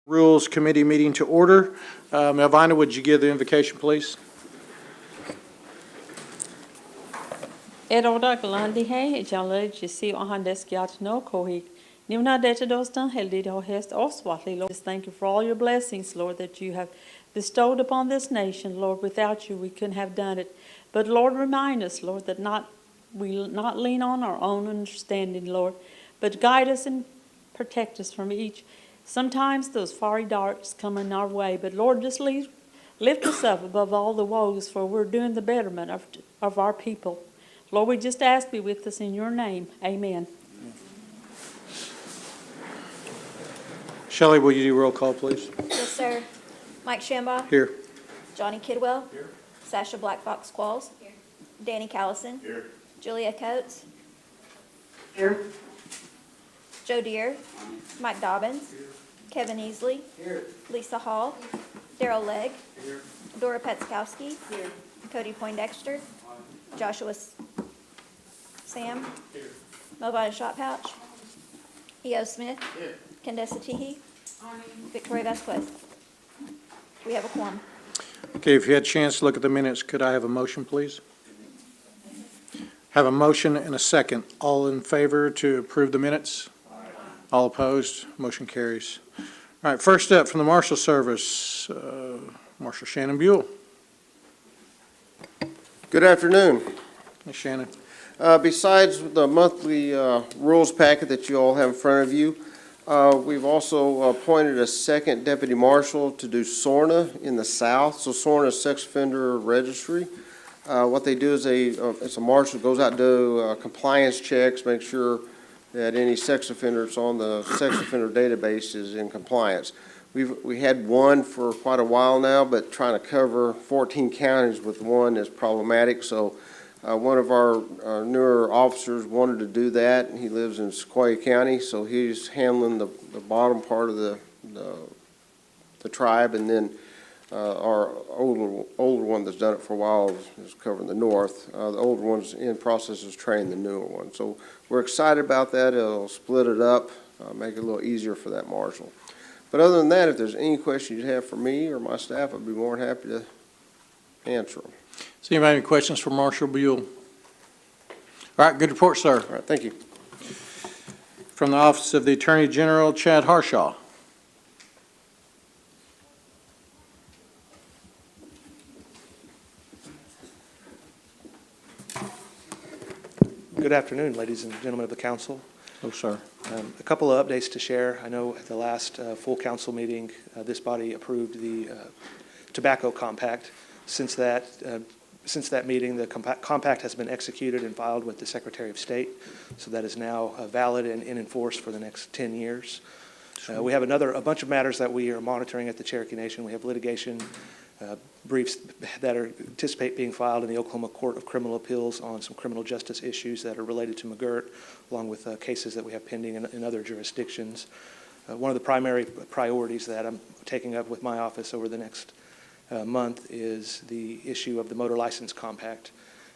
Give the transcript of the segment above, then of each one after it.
Rules Committee meeting to order. Melvina, would you give the invocation, please? Eroda glandi he jale jisi ohandes gyat no kohi. Nimna data dostan heldi do hest oswatli. Lord, just thank you for all your blessings, Lord, that you have bestowed upon this nation. Lord, without you we couldn't have done it. But Lord, remind us, Lord, that we not lean on our own understanding, Lord, but guide us and protect us from each. Sometimes those fiery darts come in our way, but Lord, just lift us up above all the woes, for we're doing the betterment of our people. Lord, we just ask be with us in your name. Amen. Shelley, will you do roll call, please? Yes, sir. Mike Shambaugh. Here. Johnny Kidwell. Here. Sasha Black Fox Qualls. Here. Danny Callison. Here. Julia Coates. Here. Joe Deere. Mike Dobbins. Here. Kevin Easley. Here. Lisa Hall. Daryl Legg. Here. Dora Petzkowski. Here. Cody Poindexter. Joshua Sam. Here. Melvina Shotpouch. E.O. Smith. Here. Kendessa Teehee. Victoria Vasquez. We have a quorum. Okay, if you had a chance to look at the minutes, could I have a motion, please? Have a motion and a second. All in favor to approve the minutes? All opposed? Motion carries. All right, first up from the Marshal Service, Marshal Shannon Buell. Good afternoon. Hey, Shannon. Besides the monthly rules packet that you all have in front of you, we've also appointed a second deputy marshal to do SORNA in the south. So SORNA is Sex Offender Registry. What they do is it's a marshal goes out and do compliance checks, make sure that any sex offender that's on the sex offender database is in compliance. We had one for quite a while now, but trying to cover 14 counties with one is problematic. So one of our newer officers wanted to do that. He lives in Sequoia County, so he's handling the bottom part of the tribe, and then our older one that's done it for a while is covering the north. The older one's in process of training the newer one. So we're excited about that. It'll split it up, make it a little easier for that marshal. But other than that, if there's any questions you have for me or my staff, I'd be more than happy to answer them. Does anybody have any questions for Marshal Buell? All right, good report, sir. All right, thank you. From the Office of the Attorney General, Chad Harshaw. Good afternoon, ladies and gentlemen of the council. Oh, sir. A couple of updates to share. I know at the last full council meeting, this body approved the tobacco compact. Since that meeting, the compact has been executed and filed with the Secretary of State, so that is now valid and in force for the next 10 years. We have a bunch of matters that we are monitoring at the Cherokee Nation. We have litigation briefs that anticipate being filed in the Oklahoma Court of Criminal Appeals on some criminal justice issues that are related to McGirt, along with cases that we have pending in other jurisdictions. One of the primary priorities that I'm taking up with my office over the next month is the issue of the motor license compact.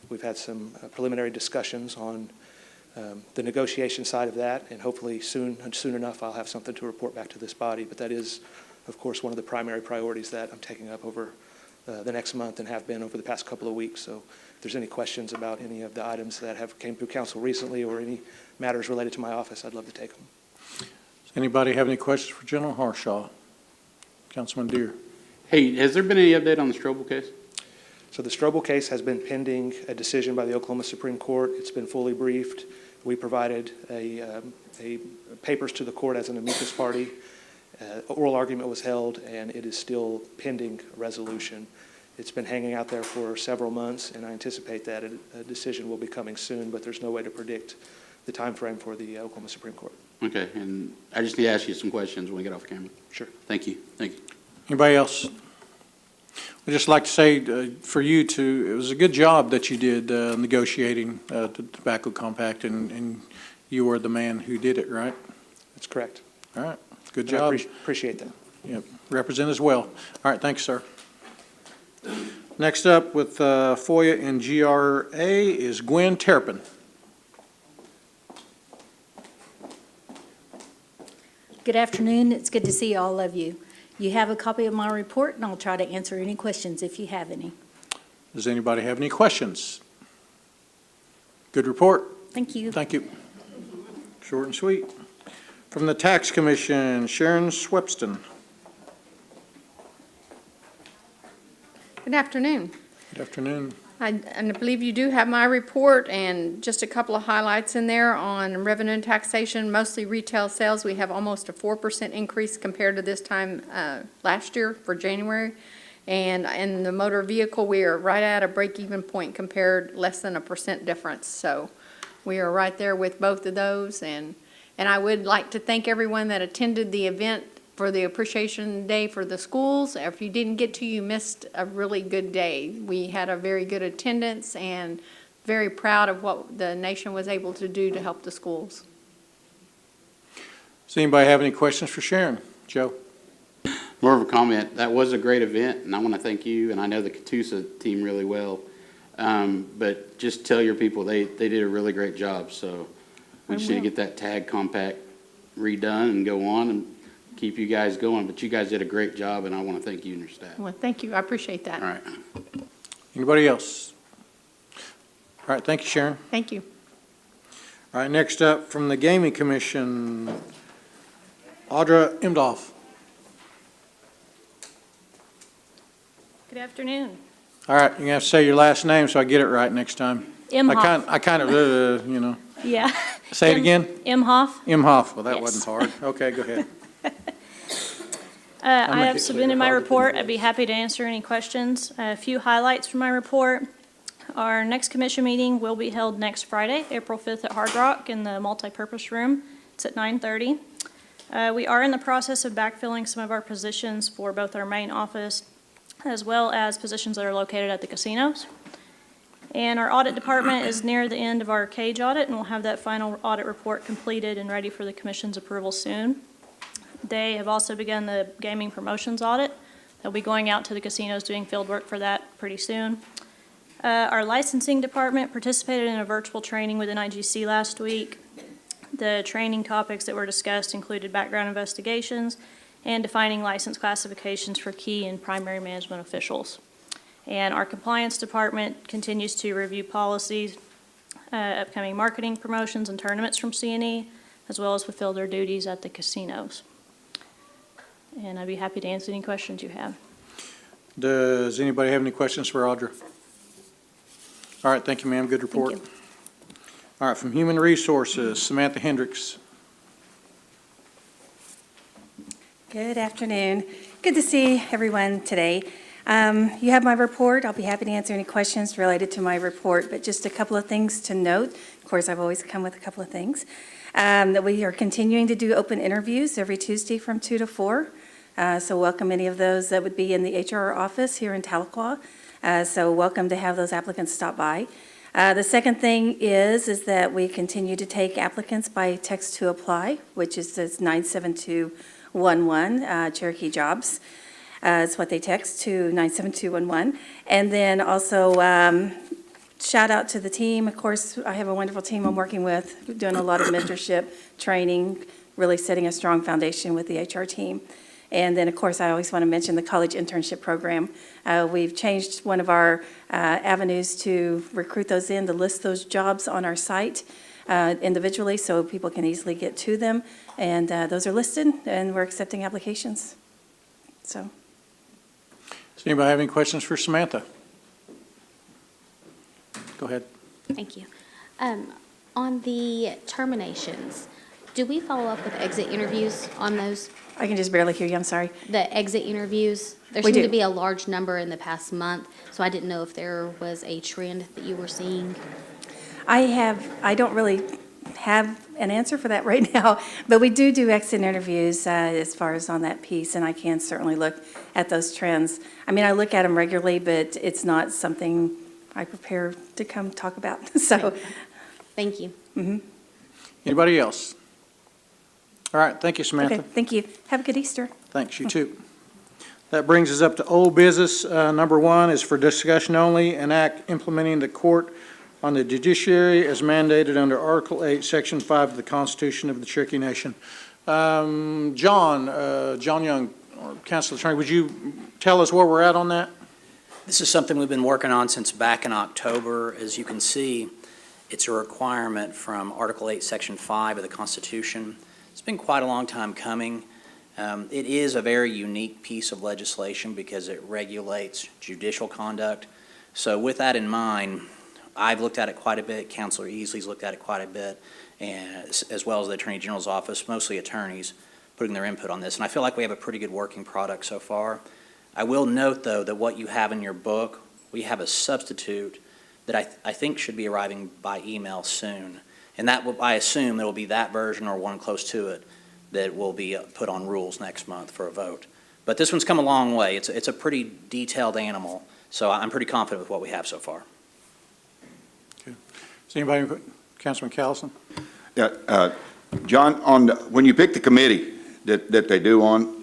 We've had some preliminary discussions on the negotiation side of that, and hopefully soon enough I'll have something to report back to this body. But that is, of course, one of the primary priorities that I'm taking up over the next month and have been over the past couple of weeks. So if there's any questions about any of the items that have came through council recently or any matters related to my office, I'd love to take them. Does anybody have any questions for General Harshaw? Councilman Deere. Hey, has there been any update on the Strobel case? So the Strobel case has been pending a decision by the Oklahoma Supreme Court. It's been fully briefed. We provided a papers to the court as an amicus party. Oral argument was held, and it is still pending resolution. It's been hanging out there for several months, and I anticipate that a decision will be coming soon, but there's no way to predict the time frame for the Oklahoma Supreme Court. Okay, and I just need to ask you some questions when we get off camera. Sure. Thank you. Thank you. Anybody else? I'd just like to say for you it was a good job that you did negotiating the tobacco compact, and you were the man who did it, right? That's correct. All right, good And job. I appreciate that. Yep, represent as well. All right, thanks, sir. Next up with FOIA and GRA is Gwen Terrapin. Good afternoon. It's good to see all of you. You have a copy of my report, and I'll try to answer any questions if you have any. Does anybody have any questions? Good report. Thank you. Thank you. Short and sweet. From the Tax Commission, Sharon Swepston. Good afternoon. Good afternoon. And I believe you do have my report and just a couple of highlights in there on revenue and taxation, mostly retail sales. We have almost a 4% increase compared to this time last year for January. And in the motor vehicle, we are right at a break-even point compared less than 1% difference. So we are right there with both of those. And I would like to thank everyone that attended the event for the Appreciation Day for the schools. If you didn't get to, you missed a really good day. We had a very good attendance and very proud of what the nation was able to do to help the schools. Does anybody have any questions for Sharon? Joe? More of a comment. That was a great event, and I want to thank you, and I know the Catoosa team really well. But just tell your people they did a really great job, so we just need to get that tag compact redone and go on and keep you guys going. But you guys did a great job, and I want to thank you and your staff. Well, thank you. I appreciate that. All right. Anybody else? All right, thank you, Sharon. Thank you. All right, next up from the Gaming Commission, Audra Imdoff. Good afternoon. All right, you're gonna have to say your last name so I get it right next time. Imhoff. I kind of, you know. Yeah. Say it again? Imhoff. Imhoff. Well, that Yes. wasn't hard. Okay, go ahead. I make have it submitted my report. I'd be happy to answer any questions. A few highlights from my report. Our next commission meeting will be held next Friday, April 5th at Hard Rock in the multipurpose room. It's at 9:30. We are in the process of backfilling some of our positions for both our main office as well as positions that are located at the casinos. And our audit department is near the end of our cage audit, and we'll have that final audit report completed and ready for the commission's approval soon. They have also begun the gaming promotions audit. They'll be going out to the casinos doing field work for that pretty soon. Our licensing department participated in a virtual training with NIGC last week. The training topics that were discussed included background investigations and defining license classifications for key and primary management officials. And our compliance department continues to review policies, upcoming marketing promotions and tournaments from C&E, as well as fulfill their duties at the casinos. And I'd be happy to answer any questions you have. Does anybody have any questions for Audra? All right, thank you, ma'am. Good report. Thank you. All right, from Human Resources, Samantha Hendricks. Good afternoon. Good to see everyone today. You have my report. I'll be happy to answer any questions related to my report, but just a couple of things to note. Of course, I've always come with a couple of things. That we are continuing to do open interviews every Tuesday from 2 to 4. So welcome any of those that would be in the HR office here in Tahlequah. So welcome to have those applicants stop by. The second thing is that we continue to take applicants by text to apply, which is this 97211, Cherokee Jobs. It's what they text to 97211. And then also shout out to the team. Of course, I have a wonderful team I'm working with, doing a lot of mentorship, training, really setting a strong foundation with the HR team. And then, of course, I always want to mention the college internship program. We've changed one of our avenues to recruit those in, to list those jobs on our site individually so people can easily get to them. And those are listed, and we're accepting applications. So. Does anybody have any questions for Samantha? Go ahead. Thank you. On the terminations, do we follow up with exit interviews on those? I can just barely hear you, I'm sorry. The exit interviews? There We seemed do. to be a large number in the past month, so I didn't know if there was a trend that you were seeing. I don't really have an answer for that right now, but we do exit interviews as far as on that piece, and I can certainly look at those trends. I mean, I look at them regularly, but it's not something I prepare to come talk about, so. Thank you. Anybody else? All right, thank you, Samantha. Okay, thank you. Have a good Easter. Thanks, you too. That brings us up to old business. Number one is for discussion only, an act implementing the court on the judiciary as mandated under Article 8, Section 5 of the Constitution of the Cherokee Nation. John Young, or Council Attorney, would you tell us where we're at on that? This is something we've been working on since back in October. As you can see, it's a requirement from Article 8, Section 5 of the Constitution. It's been quite a long time coming. It is a very unique piece of legislation because it regulates judicial conduct. So with that in mind, I've looked at it quite a bit, Councilor Easley's looked at it quite a bit, and as well as the Attorney General's office, mostly attorneys, putting their input on this. And I feel like we have a pretty good working product so far. I will note, though, that what you have in your book, we have a substitute that I think should be arriving by email soon. And that will, I assume it will be that version or one close to it that will be put on rules next month for a vote. But this one's come a long way. It's a pretty detailed animal, so I'm pretty confident with what we have so far. Okay. Is anybody, Councilman Callison? Yeah, John, when you picked the committee that they do on,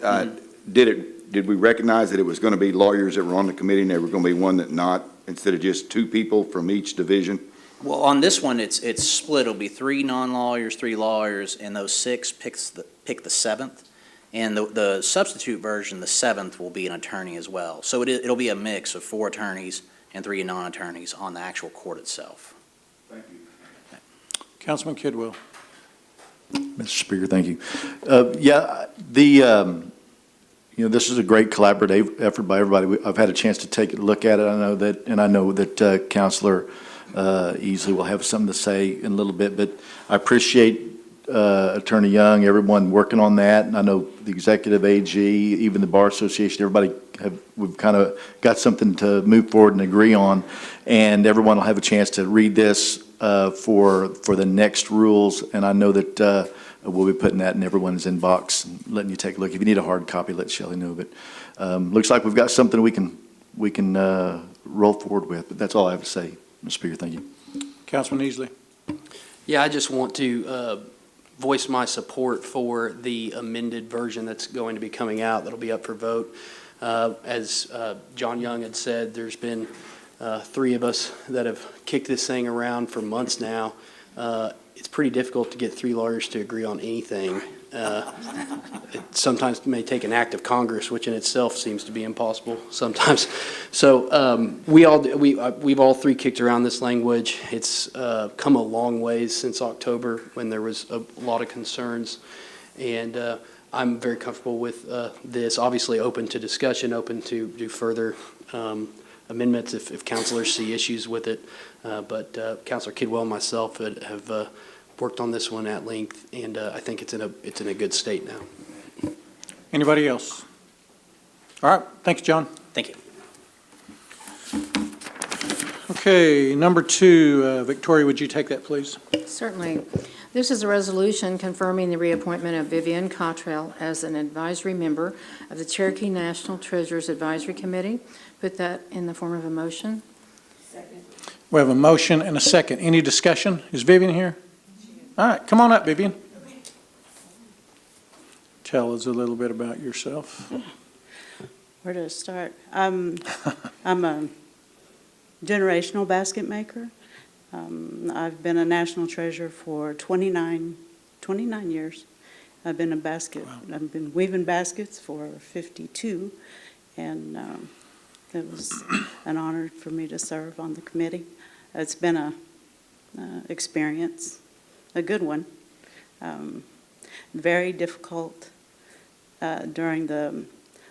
did we recognize that it was going to be lawyers that were on the committee and there were going to be one that not, instead of just 2 people from each division? Well, on this one, it's split. It'll be 3 non-lawyers, 3 lawyers, and those 6 pick the 7th. And the substitute version, the 7th, will be an attorney as well. So it'll be a mix of 4 attorneys and 3 non-attorneys on the actual court itself. Thank you. Councilman Kidwell. Mr. Speaker, thank you. This is a great collaborative effort by everybody. I've had a chance to take a look at it. I know that Councilor Easley will have something to say in a little bit, but I appreciate Attorney Young, everyone working on that. And I know the executive AG, even the Bar Association, everybody we've kind of got something to move forward and agree on. And everyone will have a chance to read this for the next rules. And I know that we'll be putting that in everyone's inbox and letting you take a look. If you need a hard copy, let Shelley know. But looks like we've got something we can roll forward with. But that's all I have to say, Mr. Speaker. Thank you. Councilman Easley. Yeah, I just want to voice my support for the amended version that's going to be coming out that'll be up for vote. As John Young had said, there's been 3 of us that have kicked this thing around for months now. It's pretty difficult to get 3 lawyers to agree on anything. It sometimes may take an act of Congress, which in itself seems to be impossible sometimes. So we've all 3 kicked around this language. It's come a long ways since October when there was a lot of concerns, and I'm very comfortable with this. Obviously, open to discussion, open to do further amendments if councilors see issues with it. But Councilor Kidwell and myself have worked on this one at length, and I think it's in a good state now. Anybody else? All right. Thanks, John. Thank you. Okay, number 2, Victoria, would you take that, please? Certainly. This is a resolution confirming the reappointment of Vivian Cottrell as an advisory member of the Cherokee National Treasurers Advisory Committee. Put that in the form of a motion. Second. We have a motion and a second. Any discussion? Is Vivian here? All right, come on up, Vivian. Tell us a little bit about yourself. Where to start? I'm a generational basket maker. I've been a national treasurer for 29 years. I've been weaving baskets for 52, and it was an honor for me to serve on the committee. It's been a experience, a good one. Very difficult during the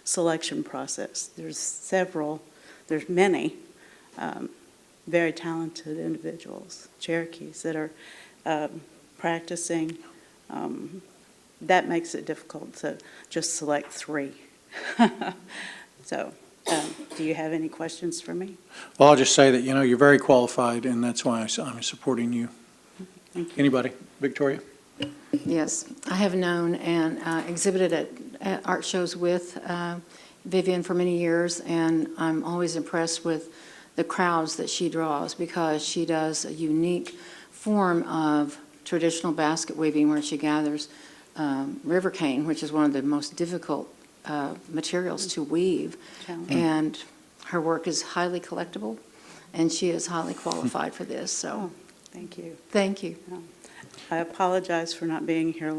selection process. There's many very talented individuals, Cherokees, that are practicing. That makes it difficult to just select 3. So, do you have any questions for me? Well, I'll just say that, you're very qualified, and that's why I'm supporting you. Thank you. Anybody? Victoria? Yes, I have known and exhibited at art shows with Vivian for many years, and I'm always impressed with the crowds that she draws because she does a unique form of traditional basket weaving where she gathers river cane, which is one of the most difficult materials to weave, and her work is highly collectible, and she is highly qualified for this. So, thank you. Thank you. I apologize for not being here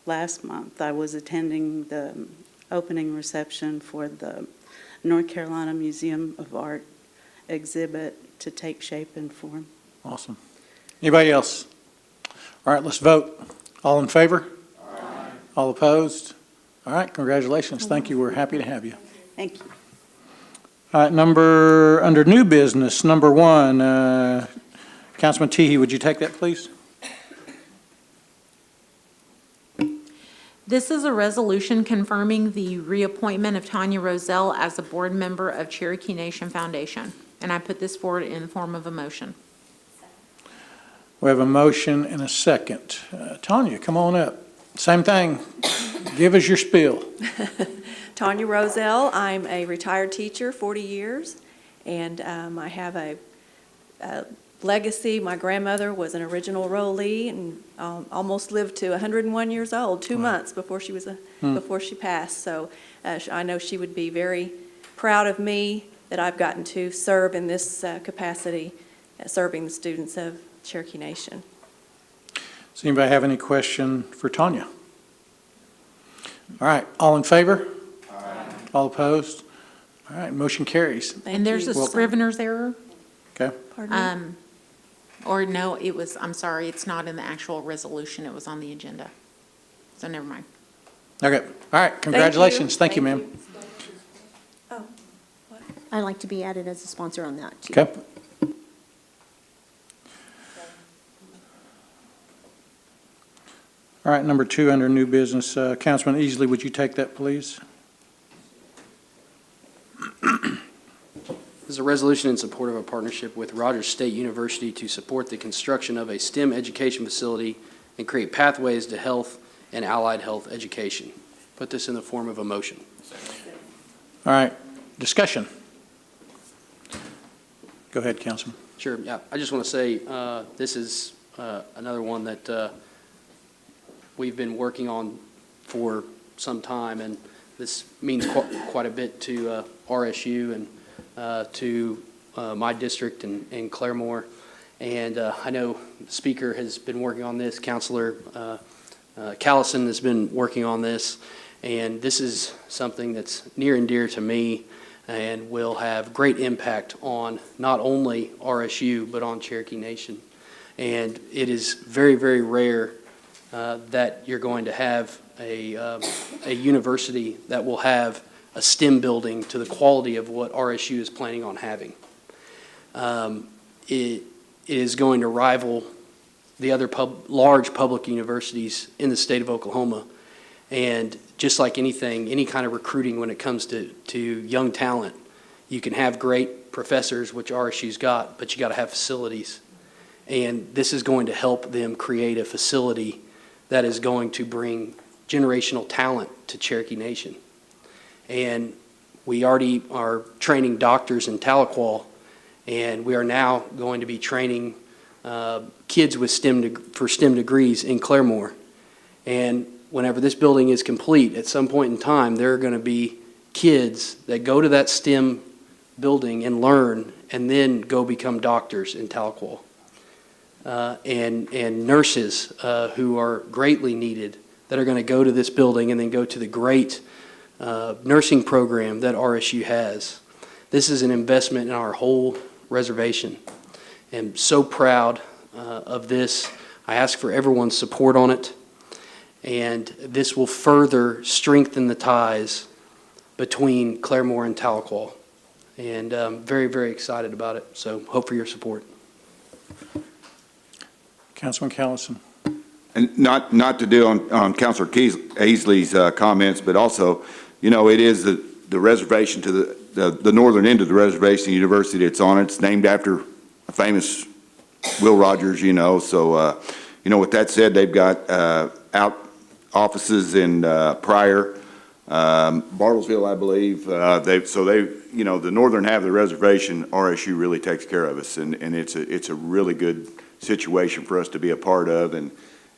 last month, I was attending the opening reception for the North Carolina Museum of Art exhibit to take shape and form. Awesome. Anybody else? All right, let's vote. All in favor? Aye. All opposed? All right, congratulations. Thank you. We're happy to have you. Thank you. All right, under new business, number 1, Councilman Teehee, would you take that, please? This is a resolution confirming the reappointment of Tanya Rozelle as a board member of Cherokee Nation Foundation, and I put this forward in the form of a motion. We have a motion and a second. Tanya, come on up. Same thing. Give us your spiel. Tanya Rozelle. I'm a retired teacher, 40 years, and I have a legacy. My grandmother was an original enrollee and almost lived to 101 years old, 2 months before she was before she passed. So I know she would be very proud of me that I've gotten to serve in this capacity, serving the students of Cherokee Nation. Does anybody have any question for Tanya? All right, all in favor? Aye. All opposed? All right, motion carries. And there's a scrivener's error. Okay. Pardon me? Or no, I'm sorry, it's not in the actual resolution, it was on the agenda. So never mind. Okay, all right, congratulations. Thank you, ma'am. Oh, what? I'd like to be added as a sponsor on that, too. Okay. All right, number 2 under new business, Councilman Easley, would you take that, please? This is a resolution in support of a partnership with Rogers State University to support the construction of a STEM education facility and create pathways to health and allied health education. Put this in the form of a motion. All right, discussion. Go ahead, Councilman. Sure, yeah. I just want to say this is another one that we've been working on for some time, and this means quite a bit to RSU and to my district in Claremore. And I know the speaker has been working on this, Councilor Callison has been working on this, and this is something that's near and dear to me and will have great impact on not only RSU, but on Cherokee Nation. And it is very, very rare that you're going to have a university that will have a STEM building to the quality of what RSU is planning on having. It is going to rival the other large public universities in the state of Oklahoma. And just like anything, any kind of recruiting when it comes to young talent, you can have great professors, which RSU's got, but you got to have facilities. And this is going to help them create a facility that is going to bring generational talent to Cherokee Nation. And we already are training doctors in Tahlequah, and we are now going to be training kids with for STEM degrees in Claremore. And whenever this building is complete, at some point in time, there are going to be kids that go to that STEM building and learn, and then go become doctors in Tahlequah. And nurses who are greatly needed that are going to go to this building and then go to the great nursing program that RSU has. This is an investment in our whole reservation. I'm so proud of this. I ask for everyone's support on it, and this will further strengthen the ties between Claremore and Tahlequah. And I'm very, very excited about it, so hope for your support. Councilman Callison. And not to do on Councilor Easley's comments, but also, you know, it is the reservation to the northern end of the reservation, university it's on. It's named after a famous Will Rogers, you know. So, you know, with that said, they've got out offices in Pryor, Bartlesville, I believe. You know, the northern half of the reservation, RSU really takes care of us, and it's a really good situation for us to be a part of. And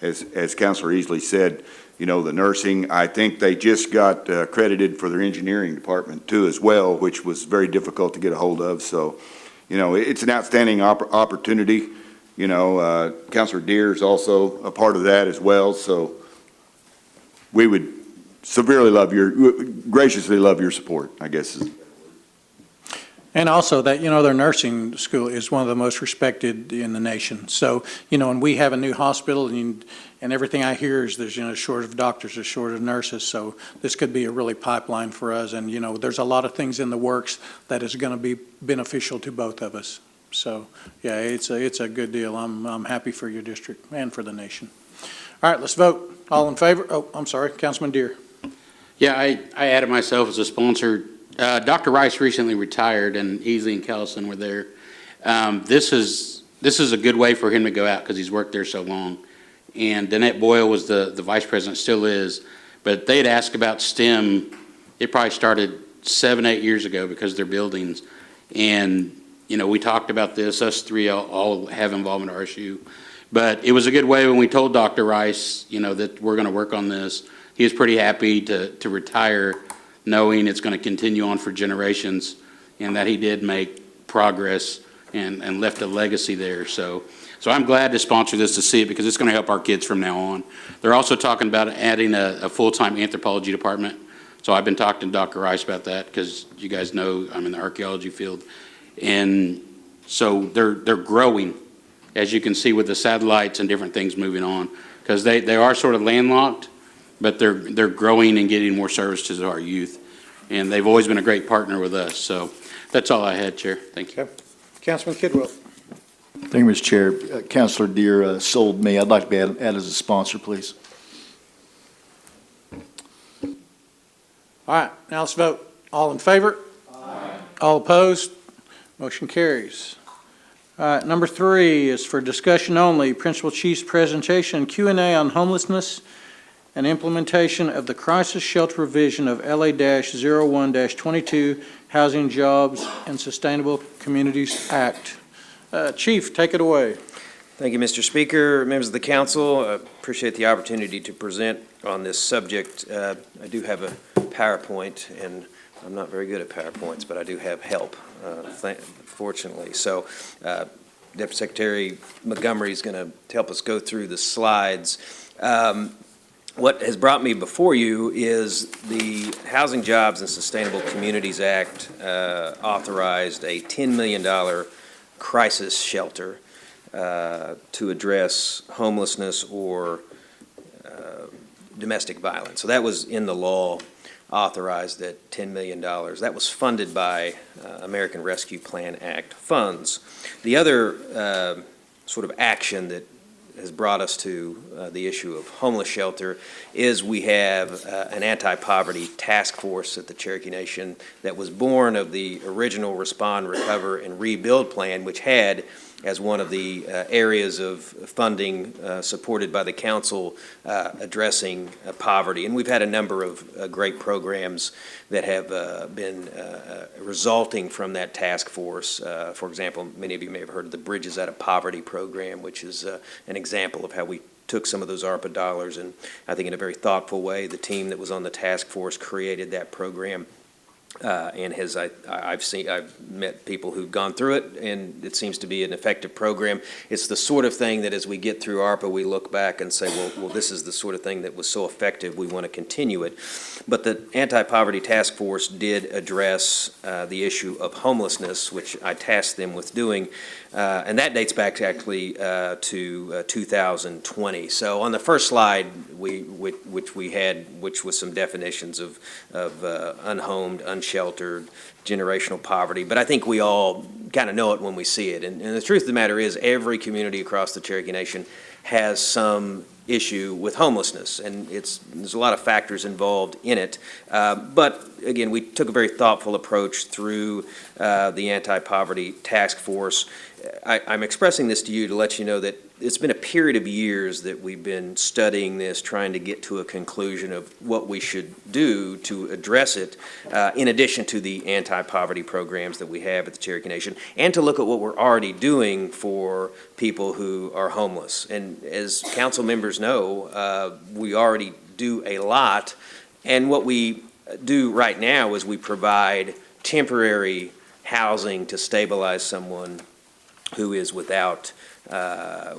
as Councilor Easley said, you know, the nursing, I think they just got accredited for their engineering department too as well, which was very difficult to get a hold of. So, you know, it's an outstanding opportunity. You know, Councilor Deere is also a part of that as well. So we would graciously love your support, I guess. And also that, their nursing school is one of the most respected in the nation. So, and we have a new hospital, and everything I hear is there's, a shortage of doctors, a shortage of nurses. So this could be a really pipeline for us. And, there's a lot of things in the works that is going to be beneficial to both of us. So, yeah, it's a good deal. I'm happy for your district and for the nation. All right, let's vote. All in favor? Oh, I'm sorry, Councilman Deere. Yeah, I added myself as a sponsor. Dr. Rice recently retired, and Easley and Kellison were there. This is a good way for him to go out because he's worked there so long. And Danette Boyle was the vice president, still is. But they had asked about STEM. It probably started 7-8 years ago because of their buildings. And, we talked about this. Us three all have involvement in RSU. But it was a good way when we told Dr. Rice, that we're going to work on this. He was pretty happy to retire, knowing it's going to continue on for generations, and that he did make progress and left a legacy there. So I'm glad to sponsor this to see it because it's going to help our kids from now on. They're also talking about adding a full-time anthropology department. So I've been talking to Dr. Rice about that because you guys know I'm in the archaeology field. And so they're growing, as you can see with the satellites and different things moving on, because they are sort of landlocked, but they're growing and getting more services to our youth. And they've always been a great partner with us. So that's all I had, Chair. Thank you. Okay. Councilman Kidwell. Thank you, Mr. Chair. Councilor Deere sold me. I'd like to be added as a sponsor, please. All right, now let's vote. All in favor? Aye. All opposed? Motion carries. All right, number 3 is for discussion only. Principal Chief's presentation, Q&A on homelessness and implementation of the crisis shelter revision of LA-01-22 Housing, Jobs, and Sustainable Communities Act. Chief, take it away. Thank you, Mr. Speaker, members of the council. I appreciate the opportunity to present on this subject. I do have a PowerPoint, and I'm not very good at PowerPoints, but I do have help, fortunately. So Deputy Secretary Montgomery is going to help us go through the slides. What has brought me before you is the Housing, Jobs, and Sustainable Communities Act authorized a $10 million crisis shelter to address homelessness or domestic violence. So that was in the law, authorized at $10 million. That was funded by American Rescue Plan Act funds. The other sort of action that has brought us to the issue of homeless shelter is we have an anti-poverty task force at the Cherokee Nation that was born of the original Respond, Recover, and Rebuild plan, which had as one of the areas of funding supported by the council addressing poverty. And we've had a number of great programs that have been resulting from that task force. For example, many of you may have heard of the Bridges Out of Poverty program, which is an example of how we took some of those ARPA dollars and I think in a very thoughtful way, the team that was on the task force created that program. And I've met people who've gone through it, and it seems to be an effective program. It's the sort of thing that as we get through ARPA, we look back and say, well, this is the sort of thing that was so effective, we want to continue it. But the Anti-Poverty Task Force did address the issue of homelessness, which I tasked them with doing, and that dates back actually to 2020. So on the first slide, which was some definitions of unhomed, unsheltered, generational poverty, but I think we all kind of know it when we see it. And the truth of the matter is every community across the Cherokee Nation has some issue with homelessness, and there's a lot of factors involved in it. But again, we took a very thoughtful approach through the Anti-Poverty Task Force. I'm expressing this to you to let you know that it's been a period of years that we've been studying this, trying to get to a conclusion of what we should do to address it, in addition to the anti-poverty programs that we have at the Cherokee Nation, and to look at what we're already doing for people who are homeless. And as council members know, we already do a lot, and what we do right now is we provide temporary housing to stabilize someone who is without a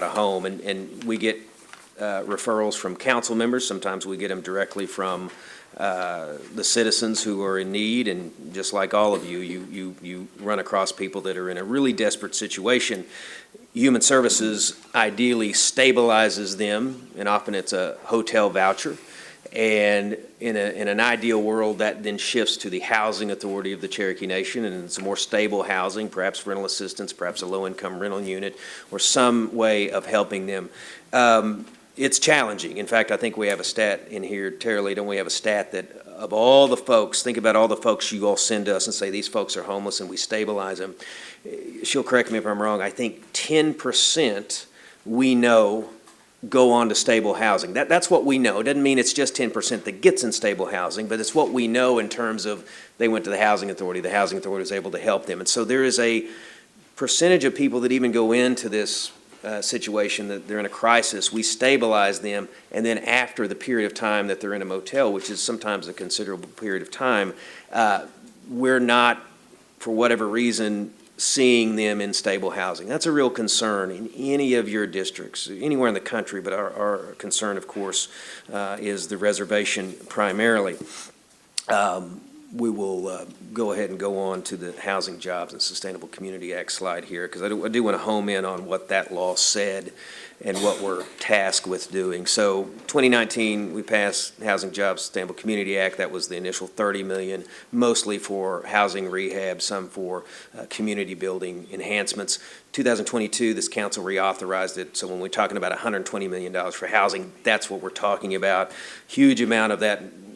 home, and we get referrals from council members. Sometimes we get them directly from the citizens who are in need, and just like all of you, you run across people that are in a really desperate situation. Human Services ideally stabilizes them, and often it's a hotel voucher. And in an ideal world, that then shifts to the Housing Authority of the Cherokee Nation, and it's a more stable housing, perhaps rental assistance, perhaps a low-income rental unit, or some way of helping them. It's challenging. In fact, I think we have a stat in here, Tara Lee, don't we have a stat that of all the folks, think about all the folks you all send us and say these folks are homeless and we stabilize them. She'll correct me if I'm wrong, I think 10% we know go on to stable housing. That's what we know. It doesn't mean it's just 10% that gets in stable housing, but it's what we know in terms of they went to the Housing Authority was able to help them. And so there is a percentage of people that even go into this situation that they're in a crisis, we stabilize them, and then after the period of time that they're in a motel, which is sometimes a considerable period of time, we're not, for whatever reason, seeing them in stable housing. That's a real concern in any of your districts, anywhere in the country, but our concern, of course, is the reservation primarily. We will go ahead and go on to the Housing, Jobs, and Sustainable Community Act slide here, because I do want to home in on what that law said and what we're tasked with doing. So 2019, we passed Housing, Jobs, Sustainable Community Act. That was the initial $30 million, mostly for housing rehab, some for community building enhancements. 2022, this council reauthorized it. So when we're talking about $120 million for housing, that's what we're talking about. Huge amount of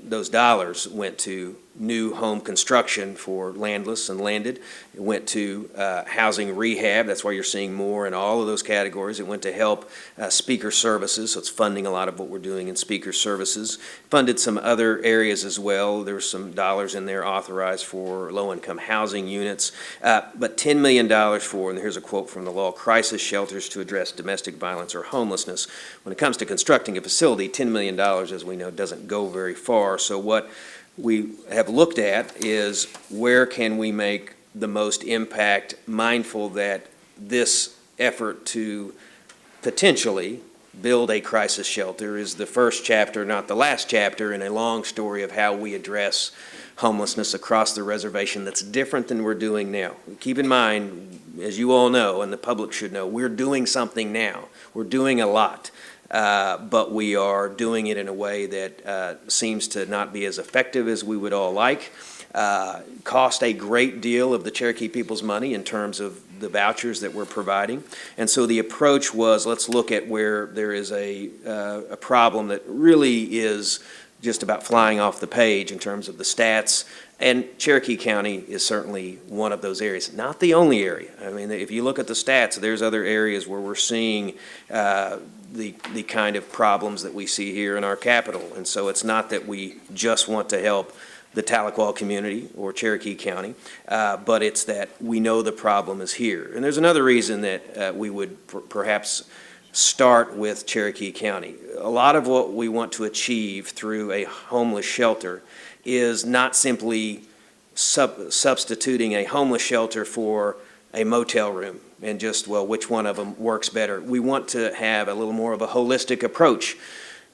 those dollars went to new home construction for landless and landed. It went to housing rehab. That's why you're seeing more in all of those categories. It went to help speaker services, so it's funding a lot of what we're doing in speaker services. Funded some other areas as well. There were some dollars in there authorized for low-income housing units. But $10 million for, and here's a quote from the law, crisis shelters to address domestic violence or homelessness. When it comes to constructing a facility, $10 million, as we know, doesn't go very far. So what we have looked at is where can we make the most impact, mindful that this effort to potentially build a crisis shelter is the first chapter, not the last chapter, in a long story of how we address homelessness across the reservation that's different than we're doing now. Keep in mind, as you all know, and the public should know, we're doing something now. We're doing a lot. But we are doing it in a way that seems to not be as effective as we would all like. Cost a great deal of the Cherokee people's money in terms of the vouchers that we're providing. And so the approach was, let's look at where there is a problem that really is just about flying off the page in terms of the stats. And Cherokee County is certainly one of those areas. Not the only area. I mean, if you look at the stats, there's other areas where we're seeing the kind of problems that we see here in our capital. And so it's not that we just want to help the Tahlequah community or Cherokee County, but it's that we know the problem is here. And there's another reason that we would perhaps start with Cherokee County. A lot of what we want to achieve through a homeless shelter is not simply substituting a homeless shelter for a motel room and just, well, which one of them works better. We want to have a little more of a holistic approach.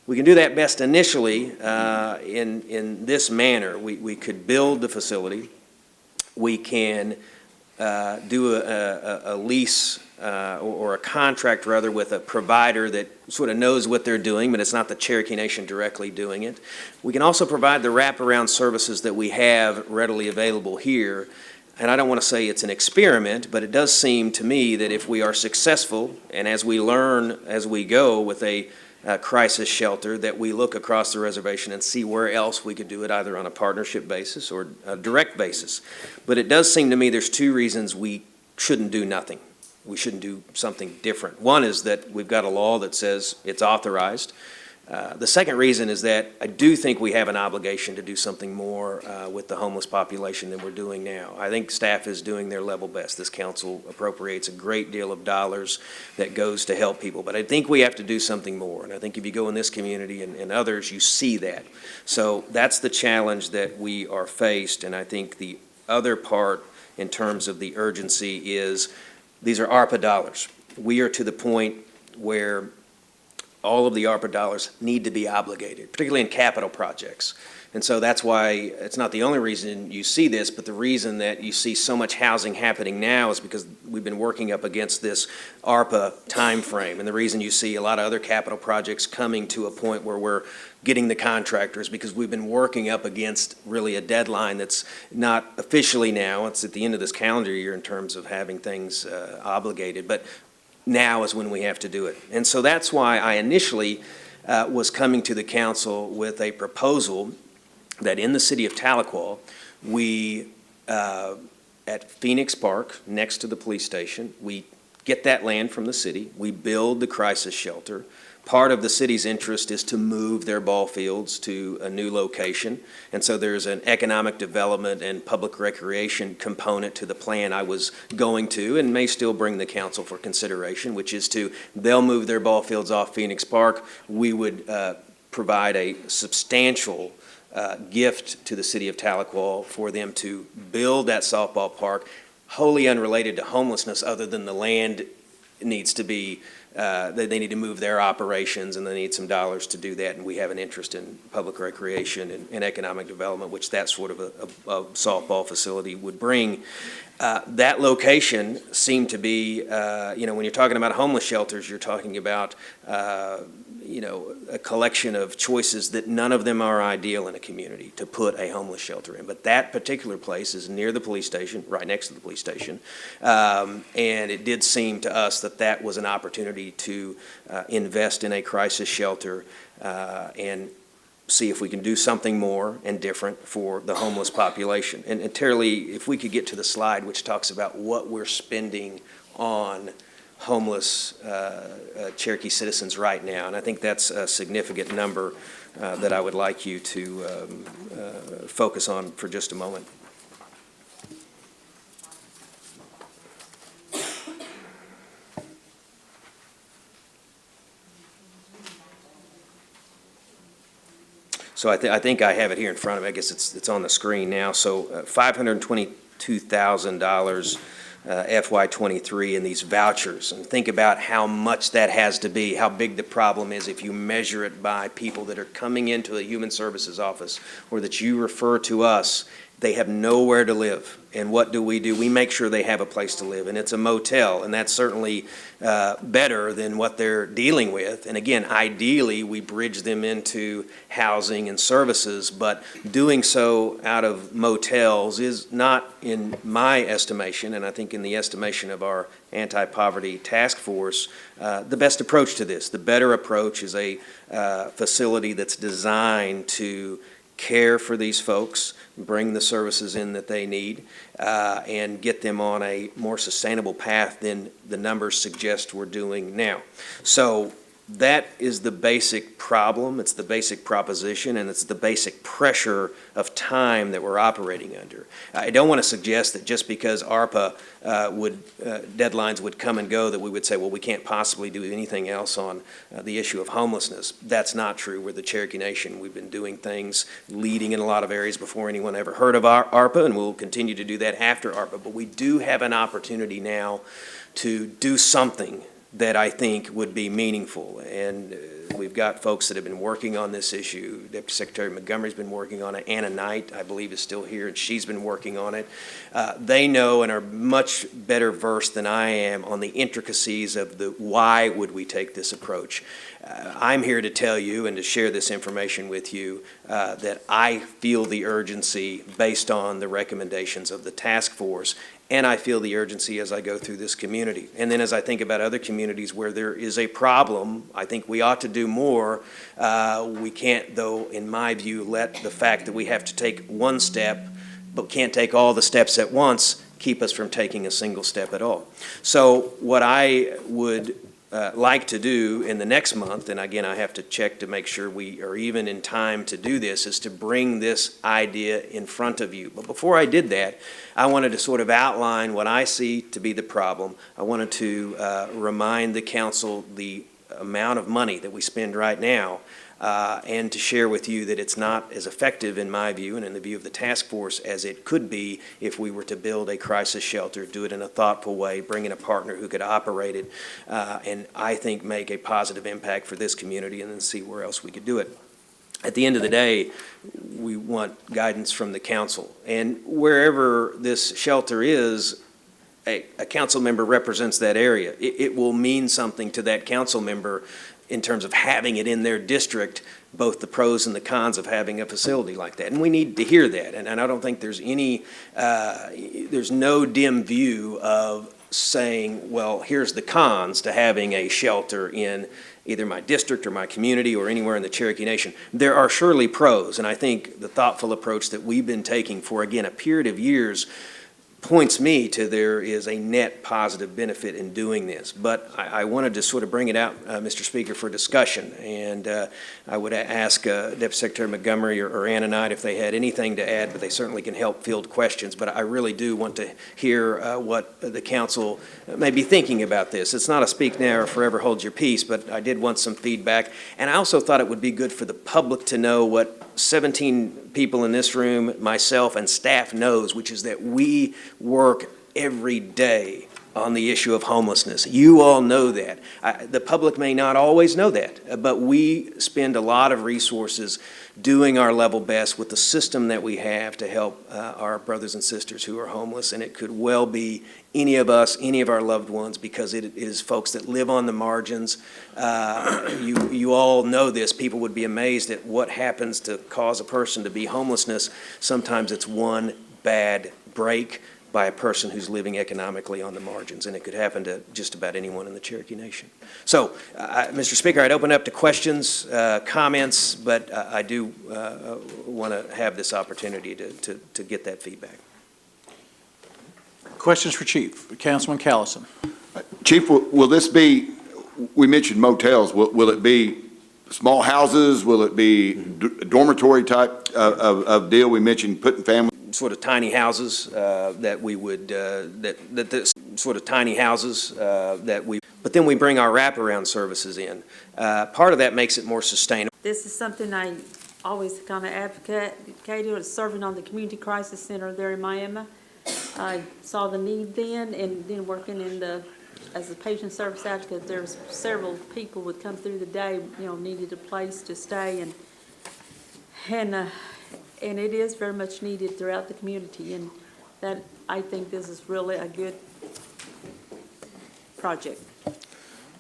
We can do that best initially in this manner. We could build the facility. We can do a lease or a contract, rather, with a provider that sort of knows what they're doing, but it's not the Cherokee Nation directly doing it. We can also provide the wraparound services that we have readily available here. And I don't want to say it's an experiment, but it does seem to me that if we are successful, and as we learn as we go with a crisis shelter, that we look across the reservation and see where else we could do it, either on a partnership basis or a direct basis. But it does seem to me there's two reasons we shouldn't do nothing. We shouldn't do something different. One is that we've got a law that says it's authorized. The second reason is that I do think we have an obligation to do something more with the homeless population than we're doing now. I think staff is doing their level best. This council appropriates a great deal of dollars that goes to help people. But I think we have to do something more. And I think if you go in this community and others, you see that. So that's the challenge that we are faced. And I think the other part in terms of the urgency is these are ARPA dollars. We are to the point where all of the ARPA dollars need to be obligated, particularly in capital projects. And so that's why, it's not the only reason you see this, but the reason that you see so much housing happening now is because we've been working up against this ARPA timeframe. And the reason you see a lot of other capital projects coming to a point where we're getting the contractors, because we've been working up against really a deadline that's not officially now, it's at the end of this calendar year in terms of having things obligated, but now is when we have to do it. And so that's why I initially was coming to the council with a proposal that in the city of Tahlequah, we, at Phoenix Park, next to the police station, we get that land from the city, we build the crisis shelter. Part of the city's interest is to move their ball fields to a new location. And so there's an economic development and public recreation component to the plan I was going to and may still bring the council for consideration, which is they'll move their ball fields off Phoenix Park. We would provide a substantial gift to the city of Tahlequah for them to build that softball park, wholly unrelated to homelessness, other than the land needs to be, they need to move their operations and they need some dollars to do that. And we have an interest in public recreation and economic development, which that sort of a softball facility would bring. That location seemed to be, when you're talking about homeless shelters, you're talking about, a collection of choices that none of them are ideal in a community to put a homeless shelter in. But that particular place is near the police station, right next to the police station. And it did seem to us that that was an opportunity to invest in a crisis shelter and see if we can do something more and different for the homeless population. And Terry, if we could get to the slide which talks about what we're spending on homeless Cherokee citizens right now, and I think that's a significant number that I would like you to focus on for just a moment. So I think I have it here in front of me. I guess it's on the screen now. So $522,000 FY23 in these vouchers. And think about how much that has to be, how big the problem is if you measure it by people that are coming into a human services office or that you refer to us. They have nowhere to live. And what do? We make sure they have a place to live. And it's a motel, and that's certainly better than what they're dealing with. And again, ideally, we bridge them into housing and services, but doing so out of motels is not, in my estimation, and I think in the estimation of our anti-poverty task force, the best approach to this. The better approach is a facility that's designed to care for these folks, bring the services in that they need, and get them on a more sustainable path than the numbers suggest we're doing now. So that is the basic problem, it's the basic proposition, and it's the basic pressure of time that we're operating under. I don't want to suggest that just because ARPA deadlines would come and go that we would say, well, we can't possibly do anything else on the issue of homelessness. That's not true. We're the Cherokee Nation. We've been doing things, leading in a lot of areas before anyone ever heard of ARPA, and we'll continue to do that after ARPA. But we do have an opportunity now to do something that I think would be meaningful. And we've got folks that have been working on this issue. Deputy Secretary Montgomery's been working on it. Anna Knight, I believe, is still here, and she's been working on it. They know and are much better versed than I am on the intricacies of the why would we take this approach. I'm here to tell you and to share this information with you that I feel the urgency based on the recommendations of the task force. And I feel the urgency as I go through this community. And then as I think about other communities where there is a problem, I think we ought to do more. We can't, though, in my view, let the fact that we have to take one step but can't take all the steps at once keep us from taking a single step at all. So what I would like to do in the next month, and again, I have to check to make sure we are even in time to do this, is to bring this idea in front of you. But before I did that, I wanted to sort of outline what I see to be the problem. I wanted to remind the council the amount of money that we spend right now and to share with you that it's not as effective, in my view, and in the view of the task force, as it could be if we were to build a crisis shelter, do it in a thoughtful way, bring in a partner who could operate it, and I think make a positive impact for this community, and then see where else we could do it. At the end of the day, we want guidance from the council. And wherever this shelter is, a council member represents that area. It will mean something to that council member in terms of having it in their district, both the pros and the cons of having a facility like that. And we need to hear that. And I don't think there's there's no dim view of saying, well, here's the cons to having a shelter in either my district or my community or anywhere in the Cherokee Nation. There are surely pros, and I think the thoughtful approach that we've been taking for, again, a period of years points me to there is a net positive benefit in doing this. But I wanted to sort of bring it out, Mr. Speaker, for discussion. And I would ask Deputy Secretary Montgomery or Ann and I if they had anything to add, but they certainly can help field questions. But I really do want to hear what the council may be thinking about this. It's not a speak now or forever hold your peace, but I did want some feedback. And I also thought it would be good for the public to know what 17 people in this room, myself, and staff knows, which is that we work every day on the issue of homelessness. You all know that. The public may not always know that, but we spend a lot of resources doing our level best with the system that we have to help our brothers and sisters who are homeless, and it could well be any of us, any of our loved ones, because it is folks that live on the margins. You all know this. People would be amazed at what happens to cause a person to be homelessness. Sometimes it's one bad break by a person who's living economically on the margins, and it could happen to just about anyone in the Cherokee Nation. So, Mr. Speaker, I'd open up to questions, comments, but I do want to have this opportunity to get that feedback. Questions for Chief. Councilman Callison. Chief, will this be, we mentioned motels, will it be small houses? Will it be dormitory type of deal? We mentioned putting families. Sort of tiny houses that we would, but then we bring our wraparound services in. Part of that makes it more sustainable. This is something I always kind of advocated, serving on the Community Crisis Center there in Miami. I saw the need then, and then working as a patient service advocate, there's several people would come through the day, needed a place to stay, and it is very much needed throughout the community, and that, I think this is really a good project.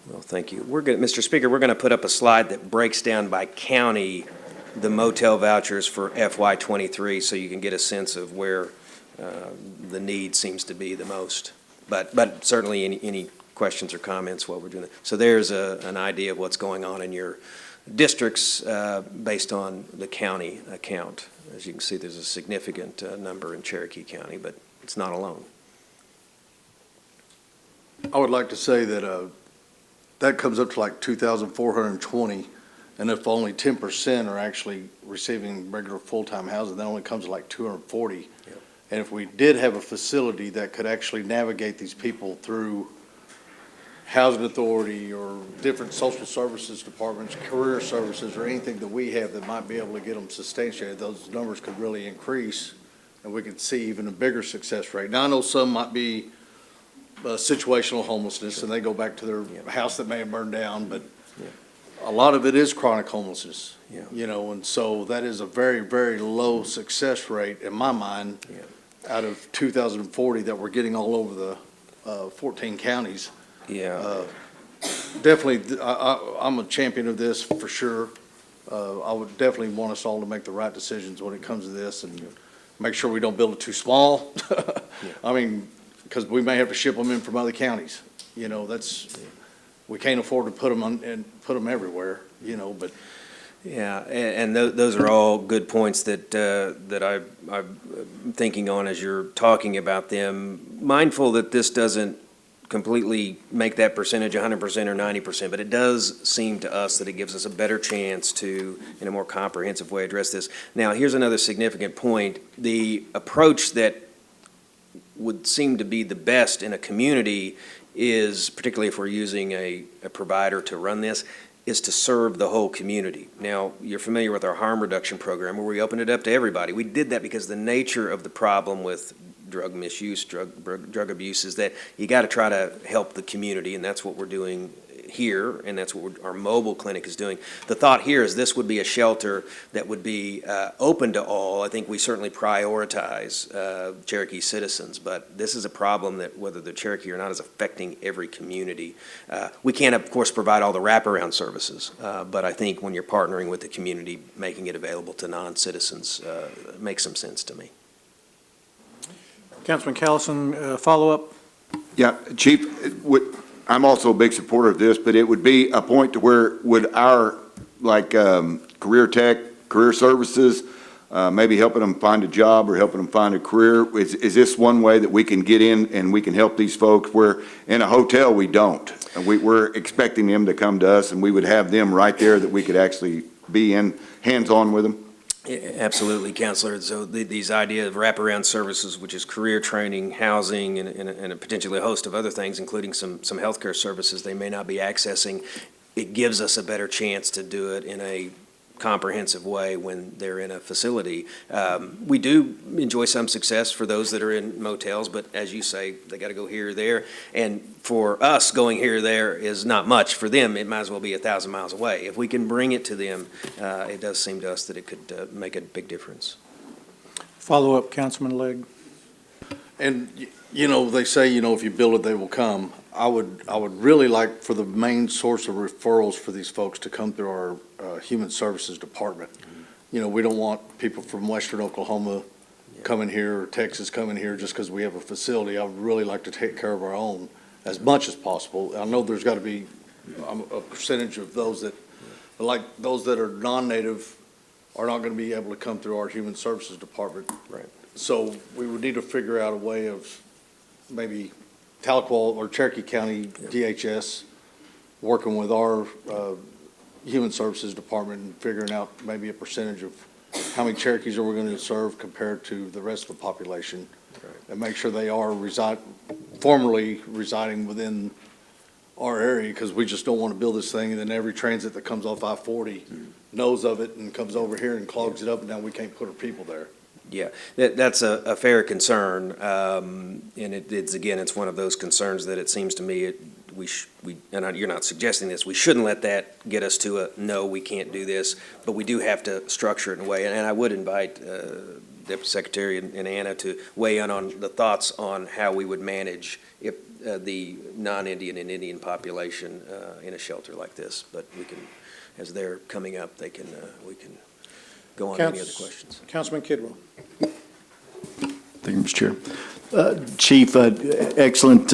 Well, thank you. Mr. Speaker, we're going to put up a slide that breaks down by county the motel vouchers for FY23, so you can get a sense of where the need seems to be the most. But certainly any questions or comments while we're doing it. So there's an idea of what's going on in your districts based on the county account. As you can see, there's a significant number in Cherokee County, but it's not alone. I would like to say that that comes up to like 2,420, and if only 10% are actually receiving regular full-time housing, that only comes to like 240. Yep. And if we did have a facility that could actually navigate these people through housing authority or different social services departments, career services, or anything that we have that might be able to get them substantiated, those numbers could really increase, and we could see even a bigger success rate. Now, I know some might be situational homelessness, and they go back to their house that may have burned down, but a lot of it is chronic homelessness, and so that is a very, very low success rate in my mind out of 2,040 that we're getting all over the 14 counties. Definitely, I'm a champion of this for sure. I would definitely want us all to make the right decisions when it comes to this and make sure we don't build it too small. I mean, because we may have to ship them in from other counties. We can't afford to put them and put them everywhere, but. Yeah, and those are all good points that I'm thinking on as you're talking about them. Mindful that this doesn't completely make that percentage 100% or 90%, but it does seem to us that it gives us a better chance to, in a more comprehensive way, address this. Now, here's another significant point. The approach that would seem to be the best in a community is, particularly if we're using a provider to run this, is to serve the whole community. Now, you're familiar with our harm reduction program where we opened it up to everybody. We did that because the nature of the problem with drug misuse, drug abuse is that you got to try to help the community, and that's what we're doing here, and that's what our mobile clinic is doing. The thought here is this would be a shelter that would be open to all. I think we certainly prioritize Cherokee citizens, but this is a problem that, whether they're Cherokee or not, is affecting every community. We can't, of course, provide all the wraparound services, but I think when you're partnering with the community, making it available to non-citizens makes some sense to me. Councilman Callison, follow-up? Yeah, Chief, I'm also a big supporter of this, but it would be a point to where would our, like, career tech, career services, maybe helping them find a job or helping them find a career, is this one way that we can get in and we can help these folks where in a hotel we don't? And we're expecting them to come to us and we would have them right there that we could actually be in, hands-on with them? Absolutely, Counselor. So these idea of wraparound services, which is career training, housing, and potentially a host of other things, including some healthcare services they may not be accessing, it gives us a better chance to do it in a comprehensive way when they're in a facility. We do enjoy some success for those that are in motels, but as you say, they got to go here or there. And for us, going here or there is not much. For them, it might as well be 1,000 miles away. If we can bring it to them, it does seem to us that it could make a big difference. Follow-up, Councilman Legg. And, you know, they say, you know, if you build it, they will come. I would really like for the main source of referrals for these folks to come through our Human Services Department. You know, we don't want people from Western Oklahoma coming here or Texas coming here just because we have a facility. I would really like to take care of our own as much as possible. I know there's got to be a percentage of those that, like those that are non-native are not going to be able to come through our Human Services Department. Right. So we would need to figure out a way of maybe Tahlequah or Cherokee County DHS working with our Human Services Department and figuring out maybe a percentage of how many Cherokees are we going to serve compared to the rest of the population, and make sure they are formally residing within our area, because we just don't want to build this thing and then every transit that comes off I-40 knows of it and comes over here and clogs it up, and now we can't put our people there. Yeah, that's a fair concern, and it's one of those concerns that it seems to me you're not suggesting this, we shouldn't let that get us to a, no, we can't do this, but we do have to structure it in a way, and I would invite Deputy Secretary and Anna to weigh in on the thoughts on how we would manage if the non-Indian and Indian population in a shelter like this, but we can, as they're coming up, we can go on to any other questions. Councilman Kidwell. Thank you, Mr. Chair. Chief, excellent,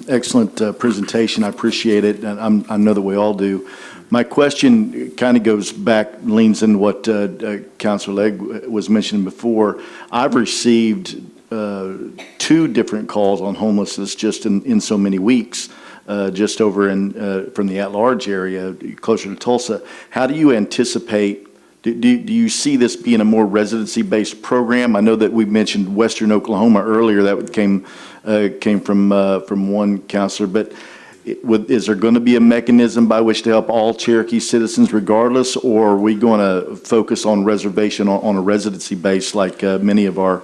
excellent presentation. I appreciate it, and I know that we all do. My question kind of goes back, leans into what Councilor Legg was mentioning before. I've received 2 different calls on homelessness just in so many weeks, just over from the at-large area, closer to Tulsa. How do you anticipate? Do you see this being a more residency-based program? I know that we mentioned Western Oklahoma earlier. That came from one counselor. But is there going to be a mechanism by which to help all Cherokee citizens regardless, or are we going to focus on reservation on a residency base like many of our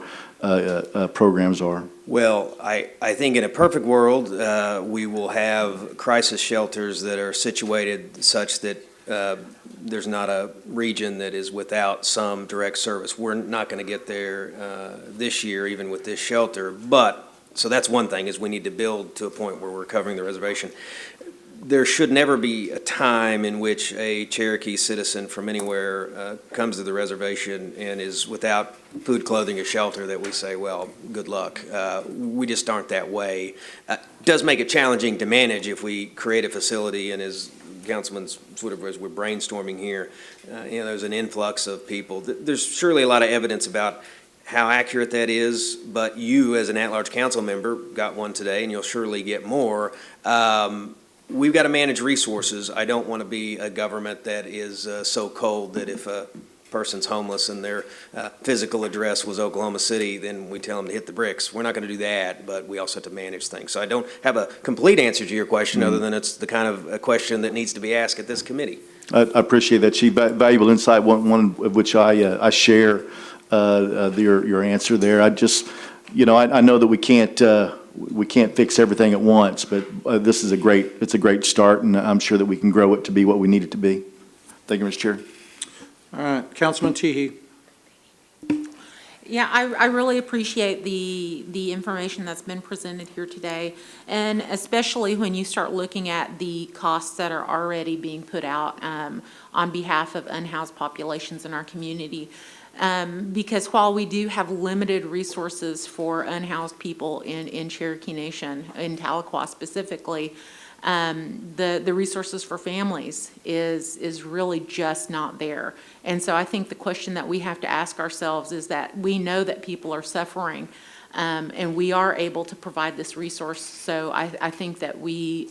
programs are? Well, I think in a perfect world, we will have crisis shelters that are situated such that there's not a region that is without some direct service. We're not going to get there this year, even with this shelter. But, so that's one thing, is we need to build to a point where we're covering the reservation. There should never be a time in which a Cherokee citizen from anywhere comes to the reservation and is without food, clothing, or shelter that we say, well, good luck. We just aren't that way. It does make it challenging to manage if we create a facility, and as Councilman's sort of, as we're brainstorming here, there's an influx of people. There's surely a lot of evidence about how accurate that is, but you as an at-large council member got one today, and you'll surely get more. We've got to manage resources. I don't want to be a government that is so cold that if a person's homeless and their physical address was Oklahoma City, then we tell them to hit the bricks. We're not going to do that, but we also have to manage things. So I don't have a complete answer to your question, other than it's the kind of a question that needs to be asked at this committee. I appreciate that, Chief. Valuable insight, one of which I share your answer there. I just, I know that we can't fix everything at once, but it's a great start, and I'm sure that we can grow it to be what we need it to be. Thank you, Mr. Chair. All right, Councilman Teehee. Yeah, I really appreciate the information that's been presented here today, and especially when you start looking at the costs that are already being put out on behalf of unhoused populations in our community. Because while we do have limited resources for unhoused people in Cherokee Nation, in Tahlequah specifically, the resources for families is really just not there. And so I think the question that we have to ask ourselves is that we know that people are suffering, and we are able to provide this resource. So I think that we,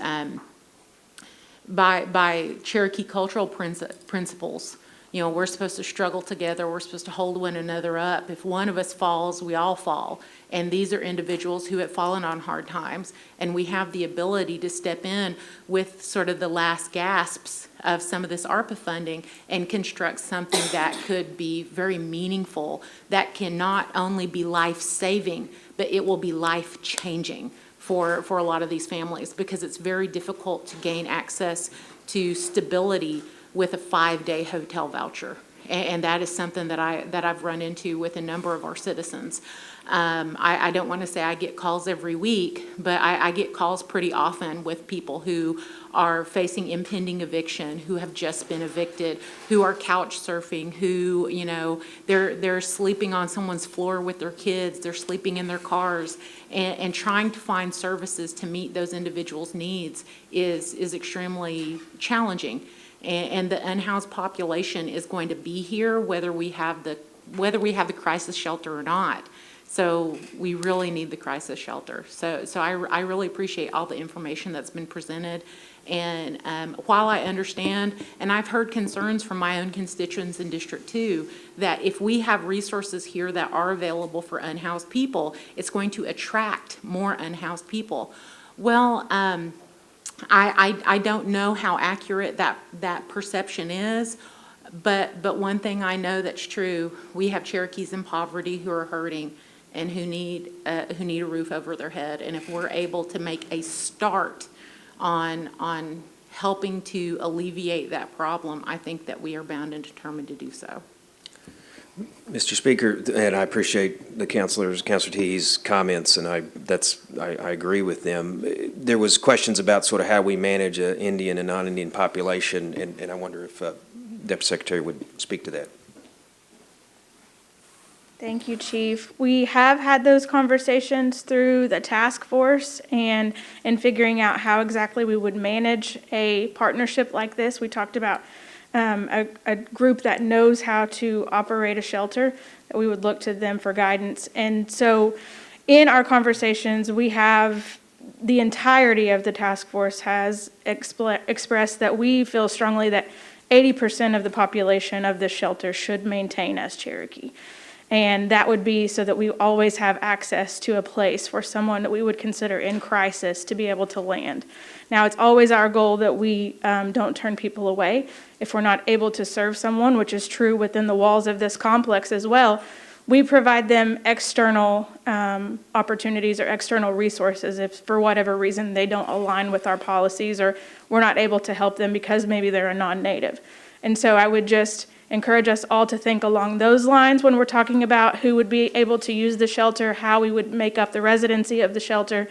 by Cherokee cultural principles, we're supposed to struggle together. We're supposed to hold one another up. If one of us falls, we all fall. And these are individuals who have fallen on hard times. And we have the ability to step in with sort of the last gasps of some of this ARPA funding and construct something that could be very meaningful, that can not only be life-saving, but it will be life-changing for a lot of these families, because it's very difficult to gain access to stability with a 5-day hotel voucher. And that is something that I've run into with a number of our citizens. I don't want to say I get calls every week, but I get calls pretty often with people who are facing impending eviction, who have just been evicted, who are couch surfing, who, they're sleeping on someone's floor with their kids, they're sleeping in their cars, and trying to find services to meet those individuals' needs is extremely challenging. And the unhoused population is going to be here whether we have the crisis shelter or not. So we really need the crisis shelter. So I really appreciate all the information that's been presented. And while I understand, and I've heard concerns from my own constituents in District 2, that if we have resources here that are available for unhoused people, it's going to attract more unhoused people. Well, I don't know how accurate that perception is, but one thing I know that's true: we have Cherokees in poverty who are hurting and who need a roof over their head. And if we're able to make a start on helping to alleviate that problem, I think that we are bound and determined to do so. Mr. Speaker, and I appreciate the Councilor Tee's comments, and I agree with them. There was questions about sort of how we manage an Indian and non-Indian population, and I wonder if Deputy Secretary would speak to that. Thank you, Chief. We have had those conversations through the task force, and in figuring out how exactly we would manage a partnership like this. We talked about a group that knows how to operate a shelter, that we would look to them for guidance. And so in our conversations, we have the entirety of the task force has expressed that we feel strongly that 80% of the population of this shelter should maintain as Cherokee. And that would be so that we always have access to a place for someone that we would consider in crisis to be able to land. Now, it's always our goal that we don't turn people away. If we're not able to serve someone, which is true within the walls of this complex as well, we provide them external opportunities or external resources if for whatever reason they don't align with our policies, or we're not able to help them because maybe they're a non-native. And so I would just encourage us all to think along those lines when we're talking about who would be able to use the shelter, how we would make up the residency of the shelter,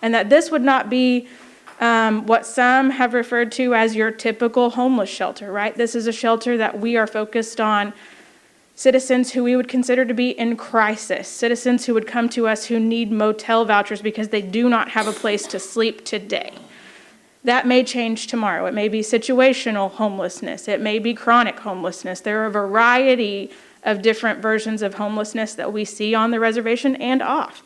and that this would not be what some have referred to as your typical homeless shelter, right? This is a shelter that we are focused on citizens who we would consider to be in crisis, citizens who would come to us who need motel vouchers because they do not have a place to sleep today. That may change tomorrow. It may be situational homelessness. It may be chronic homelessness. There are a variety of different versions of homelessness that we see on the reservation and off.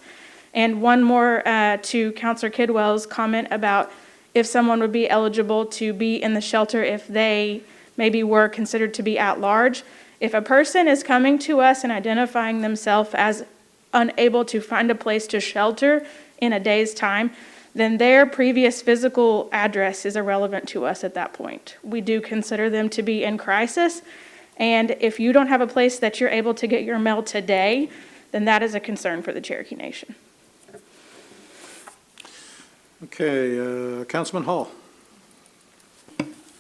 And one more to Councilor Kidwell's comment about if someone would be eligible to be in the shelter if they maybe were considered to be at large. If a person is coming to us and identifying themselves as unable to find a place to shelter in a day's time, then their previous physical address is irrelevant to us at that point. We do consider them to be in crisis, and if you don't have a place that you're able to get your mail today, then that is a concern for the Cherokee Nation. Okay, Councilman Hall.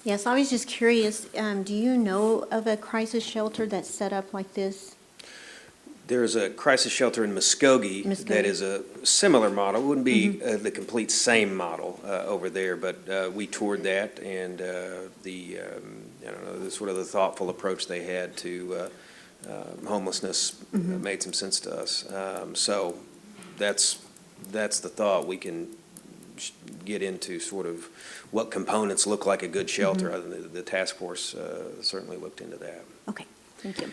Yes, I was just curious, do you know of a crisis shelter that's set up like this? There's a crisis shelter in Muskogee that is a similar model. It wouldn't be the complete same model over there, but we toured that, and I don't know, the sort of the thoughtful approach they had to homelessness made some sense to us. So that's the thought. We can get into sort of what components look like a good shelter. The task force certainly looked into that. Okay, thank you.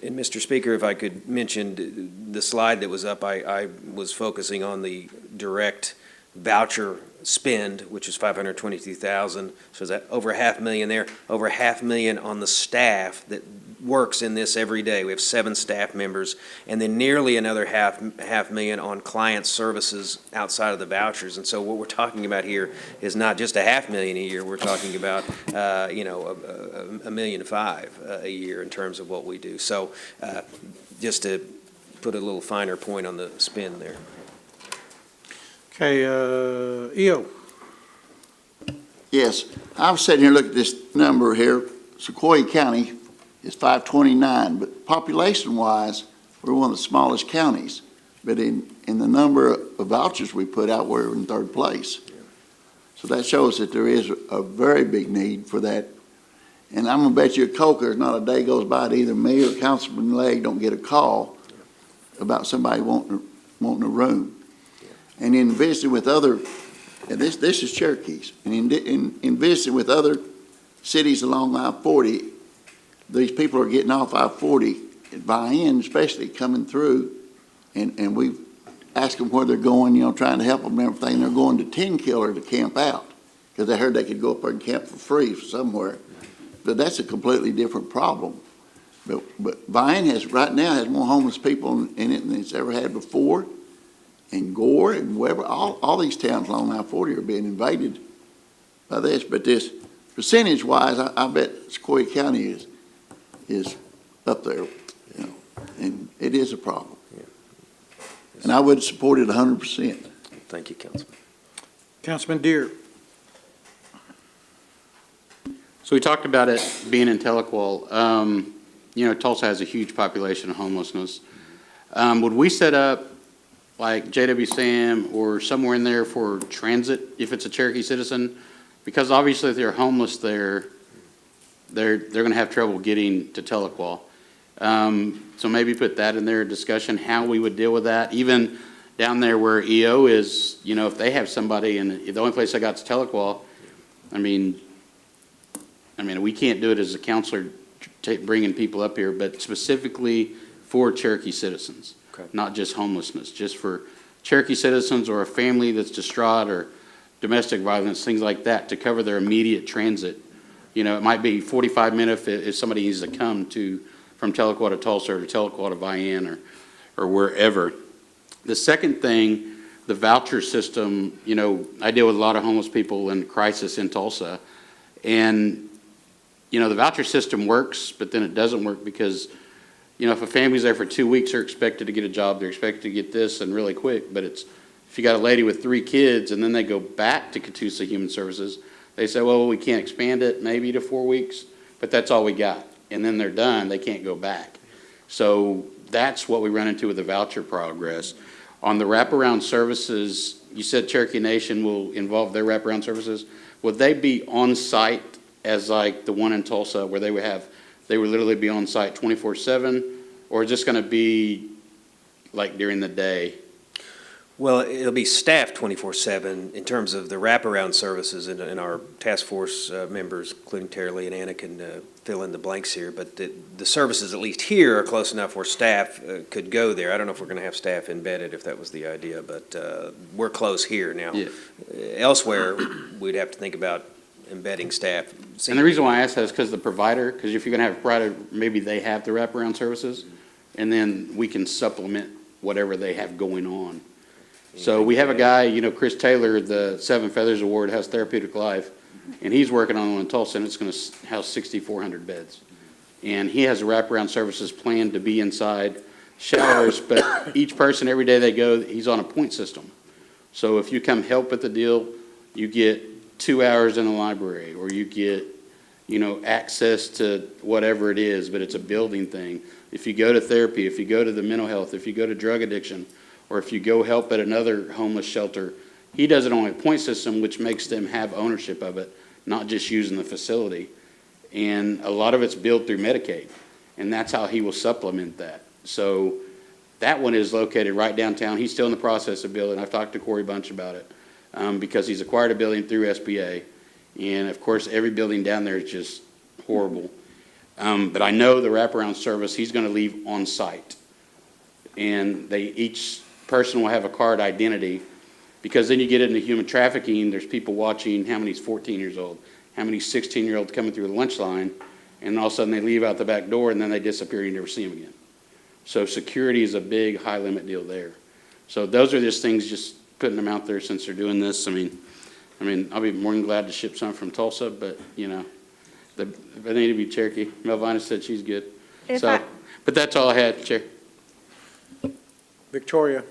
And Mr. Speaker, if I could mention the slide that was up, I was focusing on the direct voucher spend, which is $522,000. So is that over $500,000 there? Over $500,000 on the staff that works in this every day. We have 7 staff members, and then nearly another half million on client services outside of the vouchers. And so what we're talking about here is not just $500,000 a year. We're talking about $1.5 million a year in terms of what we do. So just to put a little finer point on the spend there. Okay, EO. Yes, I was sitting here looking at this number here. Sequoia County is 529, but population-wise, we're one of the smallest counties. But in the number of vouchers we put out, we're in 3rd place. So that shows that there is a very big need for that. And I'm gonna bet you a Coke, there's not a day goes by that either me or Councilman Legg don't get a call about somebody wanting a room. And in visiting with other, and this is Cherokees, and in visiting with other cities along I-40, these people are getting off I-40 at Vian, especially coming through, and we've asked them where they're going, trying to help them and everything. They're going to 10 Killer to camp out because they heard they could go up there and camp for free somewhere. But that's a completely different problem. But Vian right now has more homeless people in it than it's ever had before. And Gore and Weber, all these towns along I-40 are being invaded by this. But this percentage-wise, I bet Sequoia County is up there, and it is a problem. And I would support it 100%. Thank you, Councilman. Councilman Deere. So we talked about it being in Tahlequah. Tulsa has a huge population of homelessness. Would we set up like J.W. Sam or somewhere in there for transit if it's a Cherokee citizen? Because obviously if they're homeless there, they're going to have trouble getting to Tahlequah. So maybe put that in their discussion, how we would deal with that. Even down there where EO is, if they have somebody and the only place I got is Tahlequah, I mean, we can't do it as a counselor bringing people up here, but specifically for Cherokee citizens. Okay. Not just homelessness, just for Cherokee citizens or a family that's distraught or domestic violence, things like that, to cover their immediate transit. It might be 45 minutes if somebody needs to come from Tahlequah to Tulsa or Tahlequah to Vian or wherever. The second thing, the voucher system, I deal with a lot of homeless people in crisis in Tulsa, and the voucher system works, but then it doesn't work because if a family's there for 2 weeks, they're expected to get a job, they're expected to get this and really quick, but if you got a lady with 3 kids and then they go back to Catoosa Human Services, they say, well, we can't expand it maybe to 4 weeks, but that's all we got. And then they're done, they can't go back. So that's what we run into with the voucher progress. On the wraparound services, you said Cherokee Nation will involve their wraparound services. Would they be on site as like the one in Tulsa where they would literally be on site 24/7, or is this going to be like during the day? Well, it'll be staffed 24/7 in terms of the wraparound services, and our task force members, including Terry Lee and Anna, can fill in the blanks here. But the services, at least here, are close enough where staff could go there. I don't know if we're going to have staff embedded, if that was the idea, but we're close here now. Yeah. Elsewhere, we'd have to think about embedding staff. And the reason why I ask that is because the provider, because if you're gonna have a provider, maybe they have the wraparound services, and then we can supplement whatever they have going on. So we have a guy, you know, Chris Taylor, the Seven Feathers Award, has Therapeutic Life, and he's working on one in Tulsa, and it's gonna house 6,400 beds. And he has wraparound services planned to be inside showers, but each person, every day they go, he's on a point system. So if you come help with the deal, you get 2 hours in the library, or you get, you know, access to whatever it is, but it's a building thing. If you go to therapy, if you go to the mental health, if you go to drug addiction, or if you go help at another homeless shelter, he does it on a point system, which makes them have ownership of it, not just using the facility. And a lot of it's billed through Medicaid, and that's how he will supplement that. So that one is located right downtown. He's still in the process of building. I've talked to Corey Bunch about it, because he's acquired a building through SBA. And of course, every building down there is just horrible. But I know the wraparound service, he's gonna leave on site. And each person will have a card identity, because then you get into human trafficking, there's people watching how many's 14 years old, how many 16-year-olds coming through the lunch line, and all of a sudden they leave out the back door and then they disappear and you never see them again. So security is a big high limit deal there. So those are just things, just putting them out there since they're doing this. I mean, I'll be more than glad to ship some from Tulsa, but you know, if I need to be Cherokee, Melvina said she's good. But that's all I had, Chair. Victoria.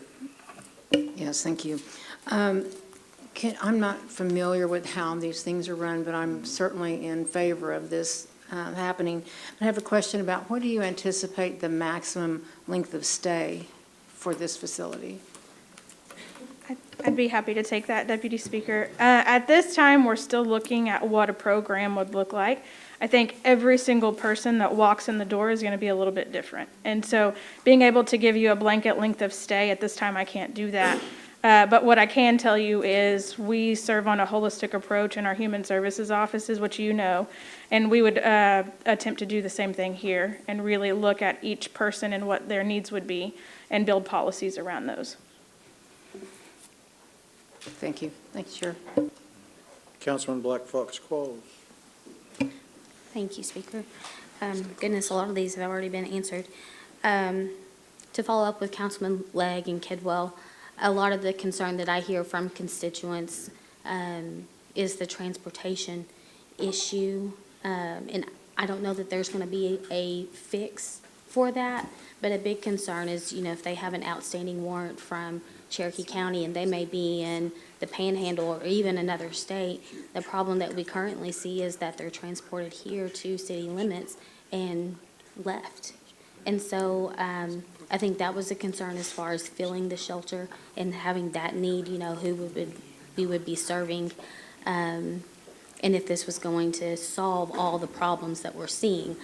Yes, thank you. I'm not familiar with how these things are run, but I'm certainly in favor of this happening. I have a question about, what do you anticipate the maximum length of stay for this facility? I'd be happy to take that, Deputy Speaker. At this time, we're still looking at what a program would look like. I think every single person that walks in the door is going to be a little bit different. And so being able to give you a blanket length of stay at this time, I can't do that. But what I can tell you is we serve on a holistic approach in our human services offices, which you know, and we would attempt to do the same thing here and really look at each person and what their needs would be and build policies around those. Thank you. Thank you, Chair. Councilman Black Fox Qualls. Thank you, Speaker. Goodness, a lot of these have already been answered. To follow up with Councilman Legg and Kidwell, a lot of the concern that I hear from constituents is the transportation issue. And I don't know that there's going to be a fix for that, but a big concern is, you know, if they have an outstanding warrant from Cherokee County and they may be in the Panhandle or even another state, the problem that we currently see is that they're transported here to city limits and left. And so I think that was a concern as far as filling the shelter and having that need, you know, who we would be serving, and if this was going to solve all the problems that we're seeing.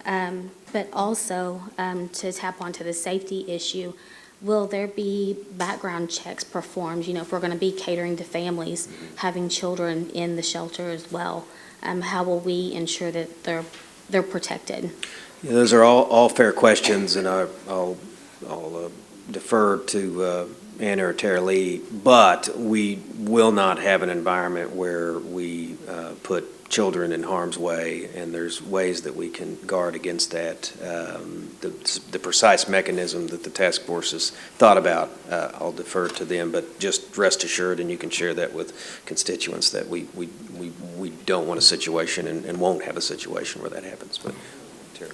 But also, to tap onto the safety issue, will there be background checks performed? You know, if we're going to be catering to families, having children in the shelter as well, how will we ensure that they're protected? Yeah, those are all fair questions, and I'll defer to Anna or Tara Lee, but we will not have an environment where we put children in harm's way, and there's ways that we can guard against that. The precise mechanism that the task force has thought about, I'll defer to them, but just rest assured, and you can share that with constituents, that we don't want a situation and won't have a situation where that happens. But Tara.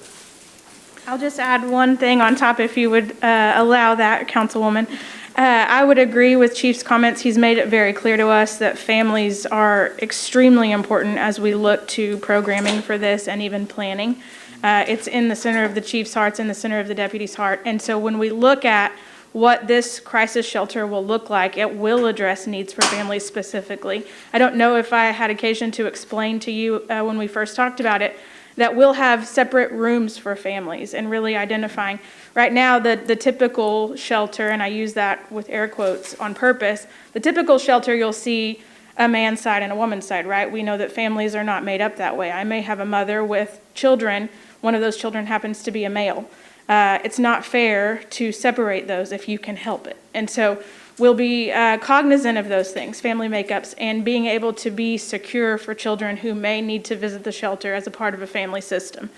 I'll just add one thing on top, if you would allow that, Councilwoman. I would agree with Chief's comments. He's made it very clear to us that families are extremely important as we look to programming for this and even planning. It's in the center of the Chief's heart, it's in the center of the deputy's heart. And so when we look at what this crisis shelter will look like, it will address needs for families specifically. I don't know if I had occasion to explain to you when we first talked about it, that we'll have separate rooms for families and really identifying. Right now, the typical shelter, and I use that with air quotes on purpose, the typical shelter, you'll see a man's side and a woman's side, right? We know that families are not made up that way. I may have a mother with children. One of those children happens to be a male. it's not fair to separate those if you can help it. And so we'll be cognizant of those things, family makeups, and being able to be secure for children who may need to visit the shelter as a part of a family system.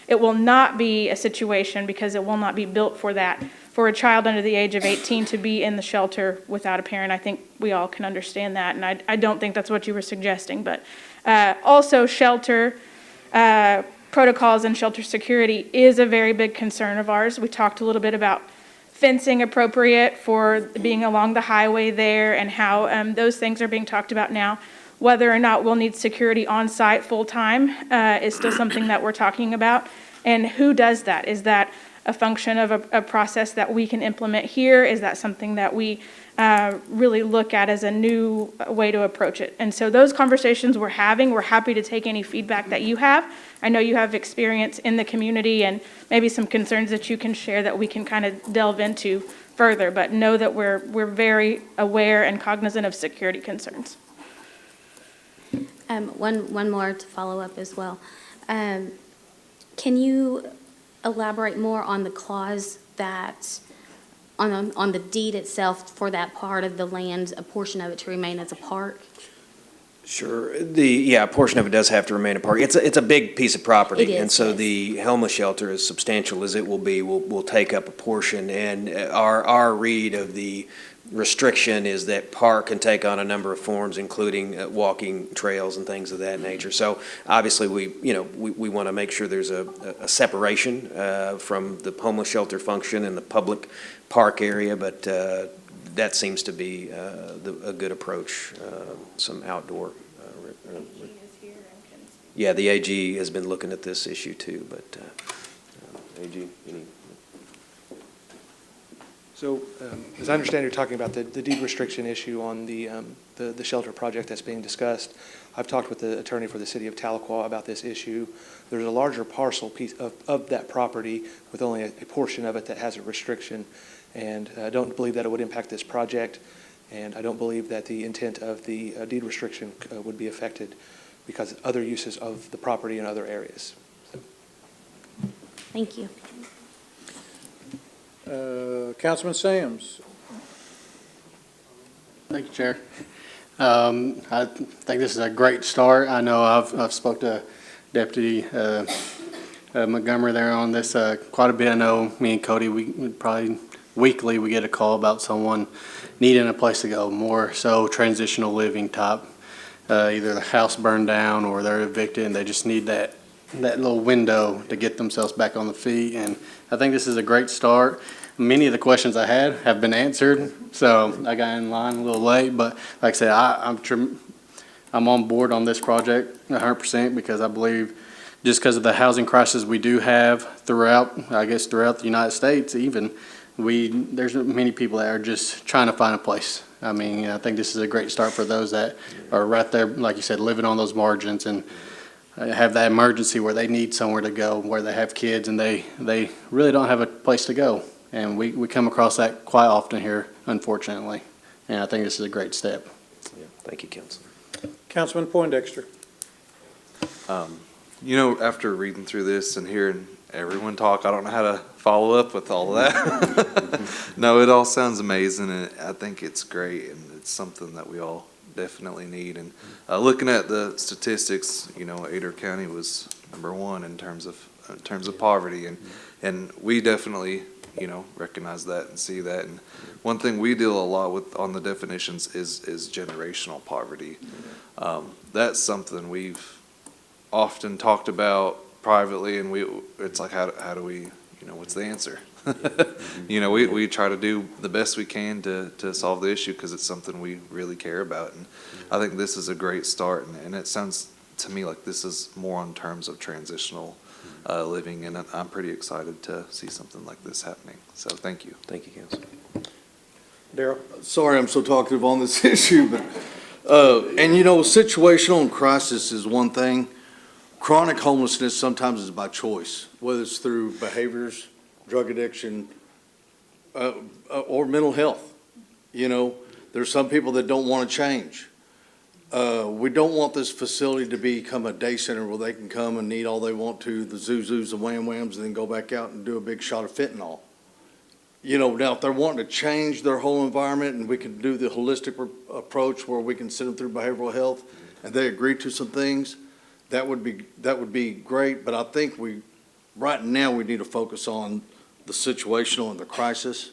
It will not be a situation, because it will not be built for that, for a child under the age of 18 to be in the shelter without a parent. I think we all can understand that, and I don't think that's what you were suggesting. But also, shelter protocols and shelter security is a very big concern of ours. We talked a little bit about fencing appropriate for being along the highway there, and how those things are being talked about now. Whether or not we'll need security on site full-time is still something that we're talking about. And who does that? Is that a function of a process that we can implement here? Is that something that we really look at as a new way to approach it? And so those conversations we're having, we're happy to take any feedback that you have. I know you have experience in the community and maybe some concerns that you can share that we can kind of delve into further, but know that we're very aware and cognizant of security concerns. One more to follow up as well. Can you elaborate more on the clause that, on the deed itself for that part of the land, a portion of it to remain as a park? Sure. A portion of it does have to remain a park. It's a big piece of property. It is, And so yes. the homeless shelter, as substantial as it will be, will take up a portion. And our read of the restriction is that park can take on a number of forms, including walking trails and things of that nature. So obviously, we want to make sure there's a separation from the homeless shelter function and the public park area, but that seems to be a good approach, some outdoor. Yeah, the AG has been looking at this issue too, but AG, any? So, as I understand, you're talking about the deed restriction issue on the shelter project that's being discussed. I've talked with the attorney for the city of Tahlequah about this issue. There's a larger parcel piece of that property with only a portion of it that has a restriction, and I don't believe that it would impact this project, and I don't believe that the intent of the deed restriction would be affected because of other uses of the property in other areas. Thank you. Councilman Sams. Thank you, Chair. I think this is a great start. I know I've spoke to Deputy Montgomery there on this quite a bit. I know me and Cody, we probably weekly we get a call about someone needing a place to go, more so transitional living type. Either the house burned down or they're evicted and they just need that little window to get themselves back on the feet. And I think this is a great start. Many of the questions I had have been answered, so I got in line a little late. But like I said, I'm on board on this project 100% because I believe just because of the housing crisis we do have throughout the United States, even there's many people that are just trying to find a place. I mean, I think this is a great start for those that are right there, like you said, living on those margins and have that emergency where they need somewhere to go, where they have kids and they really don't have a place to go. And we come across that quite often here, unfortunately. And I think this is a great step. Yeah, thank you, Council. Councilman Poindexter. After reading through this and hearing everyone talk, I don't know how to follow up with all of that. No, it all sounds amazing, and I think it's great, and it's something that we all definitely need. And looking at the statistics, Adair County was #1 in terms of poverty, and we definitely recognize that and see that. And one thing we deal a lot with on the definitions is generational poverty. That's something we've often talked about privately, and it's like, how do we, what's the answer? We try to do the best we can to solve the issue because it's something we really care about. And I think this is a great start, and it sounds to me like this is more on terms of transitional living, and I'm pretty excited to see something like this happening. So thank you. Thank you, Council. Daryl. Sorry I'm so talkative on this issue, but, situational and crisis is one thing. Chronic homelessness sometimes is by choice, whether it's through behaviors, drug addiction, or mental health. There's some people that don't want to change. We don't want this facility to become a day center where they can come and eat all they want to, the Zuzus and Wham Whams, and then go back out and do a big shot of fentanyl. You know, now if they're wanting to change their whole environment and we can do the holistic approach where we can send them through behavioral health and they agree to some things, that would be great. But I think right now we need to focus on the situational and the crisis.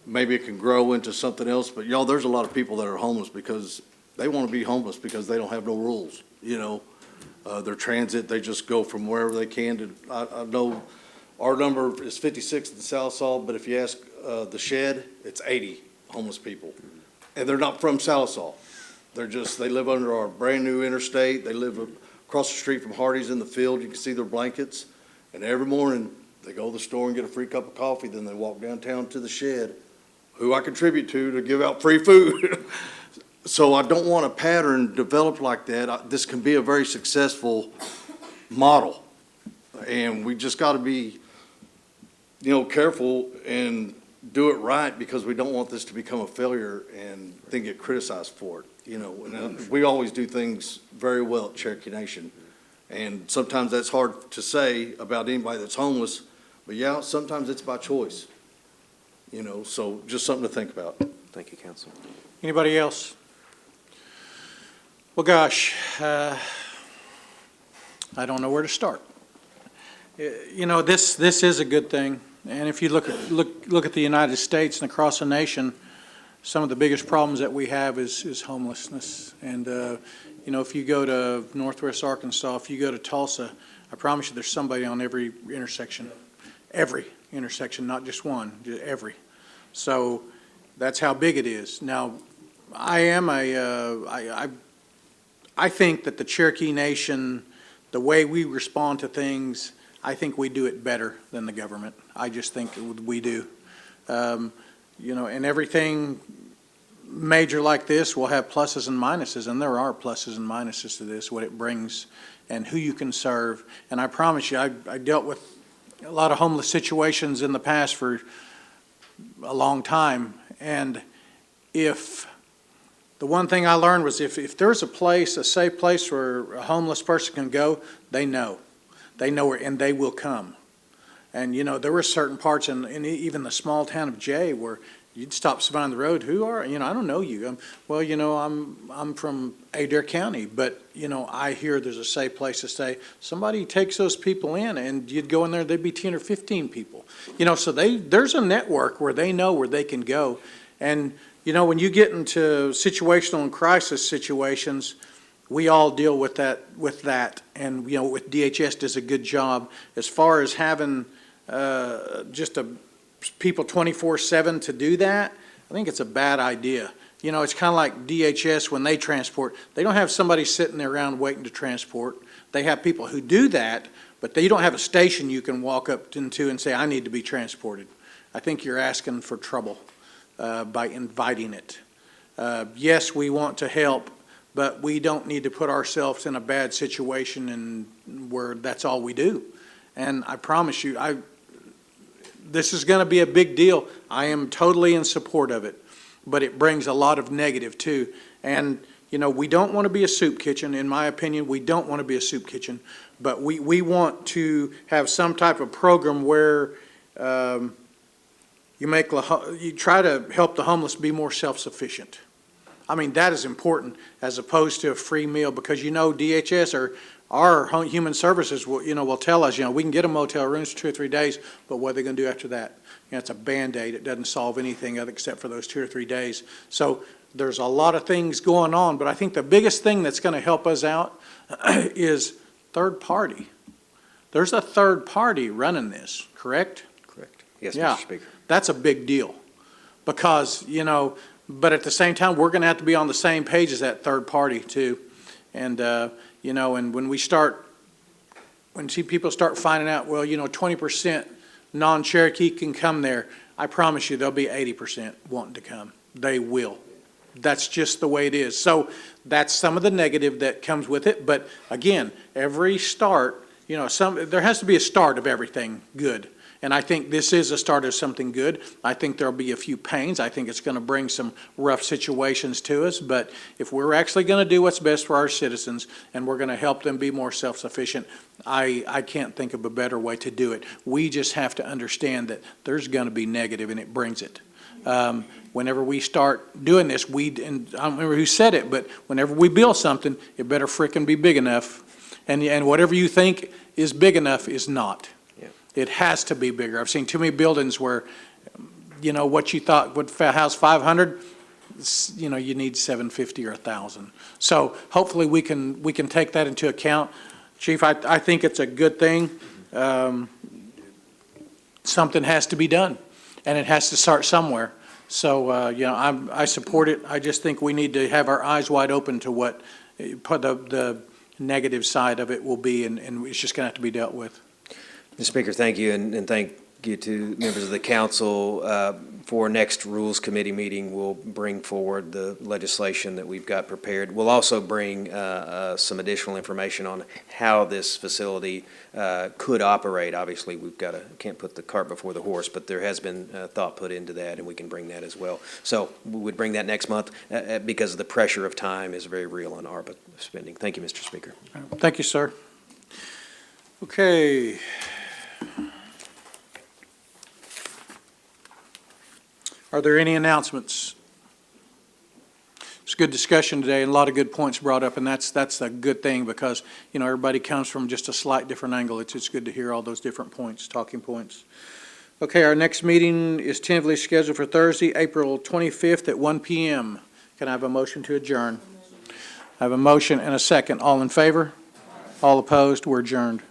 Maybe it can grow into something else, but y'all, there's a lot of people that are homeless because they want to be homeless because they don't have no rules, you know. Their transit, they just go from wherever they can to, I know our number is 56 in South Salt, but if you ask the Shed, it's 80 homeless people. And they're not from South Salt. They live under our brand-new interstate. They live across the street from Hardee's in the field. You can see their blankets. And every morning, they go to the store and get a free cup of coffee. Then they walk downtown to the Shed, who I contribute to give out free food. So I don't want a pattern developed like that. This can be a very successful model. And we just got to be, you know, careful and do it right because we don't want this to become a failure and then get criticized for it. You know, and we always do things very well at Cherokee Nation. And sometimes that's hard to say about anybody that's homeless, but yeah, sometimes it's by choice. You know, so just something to think about. Thank you, Council. Anybody else? Well, gosh, I don't know where to start. You know, this is a good thing. And if you look at the United States and across the nation, some of the biggest problems that we have is homelessness. And, you know, if you go to Northwest Arkansas, if you go to Tulsa, I promise you there's somebody on every intersection, not just one, just every. So that's how big it is. Now, I think that the Cherokee Nation, the way we respond to things, I think we do it better than the government. I just think we do. You know, and everything major like this will have pluses and minuses, and there are pluses and minuses to this, what it brings and who you can serve. And I promise you, I dealt with a lot of homeless situations in the past for a long time. And if the one thing I learned was if there's a safe place where a homeless person can go, they know where, and they will come. And, you know, there were certain parts in even the small town of Jay where you'd stop somebody on the road. Who are, you know, I don't know you. Well, you know, I'm from Adair County, but, you know, I hear there's a safe place to stay. Somebody takes those people in, and you'd go in there, there'd be 10 or 15 people. You know, so there's a network where they know where they can go. And, you know, when you get into situational and crisis situations, we all deal with that. And, you know, with DHS does a good job as far as having just people 24/7 to do that. I think it's a bad idea. You know, it's kind of like DHS when they transport. They don't have somebody sitting there around waiting to transport. They have people who do that, but they don't have a station you can walk up into and say, I need to be transported. I think you're asking for trouble by inviting it. Yes, we want to help, but we don't need to put ourselves in a bad situation and where that's all we do. And I promise you, this is going to be a big deal. I am totally in support of it, but it brings a lot of negative too. And, you know, we don't want to be a soup kitchen. In my opinion, we don't want to be a soup kitchen, but we want to have some type of program where you try to help the homeless be more self-sufficient. I mean, that is important as opposed to a free meal, because, you know, DHS or our human services will tell us, you know, we can get them motel rooms for 2 or 3 days, but what are they going to do after that? You know, it's a Band-Aid. It doesn't solve anything except for those 2 or 3 days. So there's a lot of things going on, but I think the biggest thing that's going to help us out is third party. There's a third party running this, correct? Correct. Yes, Yeah. Mr. Speaker. That's a big deal because, you know, but at the same time, we're going to have to be on the same page as that third party too. And, you know, and when people start finding out, well, you know, 20% non-Cherokee can come there, I promise you there'll be 80% wanting to come. They will. That's just the way it is. So that's some of the negative that comes with it. But again, every start, you know, there has to be a start of everything good. And I think this is a start of something good. I think there'll be a few pains. I think it's going to bring some rough situations to us. But if we're actually going to do what's best for our citizens and we're going to help them be more self-sufficient, I can't think of a better way to do it. We just have to understand that there's going to be negative, and it brings it. Whenever we start doing this, and I don't remember who said it, but whenever we build something, it better frickin' be big enough. And whatever you think is big enough is not. Yeah. It has to be bigger. I've seen too many buildings where, what you thought would house 500, you need 750 or 1,000. So hopefully we can take that into account. Chief, I think it's a good thing. Something has to be done, and it has to start somewhere. So, I support it. I just think we need to have our eyes wide open to what the negative side of it will be, and it's just going to have to be dealt with. Mr. Speaker, thank you, and thank you to members of the council. For next Rules Committee meeting, we'll bring forward the legislation that we've got prepared. We'll also bring some additional information on how this facility could operate. Obviously, can't put the cart before the horse, but there has been thought put into that, and we can bring that as well. So we would bring that next month because the pressure of time is very real on ARPA spending. Thank you, Mr. Speaker. Thank you, sir. Okay. Are there any announcements? It's a good discussion today, and a lot of good points brought up, and that's a good thing because, everybody comes from just a slight different angle. It's good to hear all those different points, talking points. Okay, our next meeting is tentatively scheduled for Thursday, April 25th at 1 p.m. Can I have a motion to adjourn? I have a motion and a second. All in favor? All opposed? We're adjourned.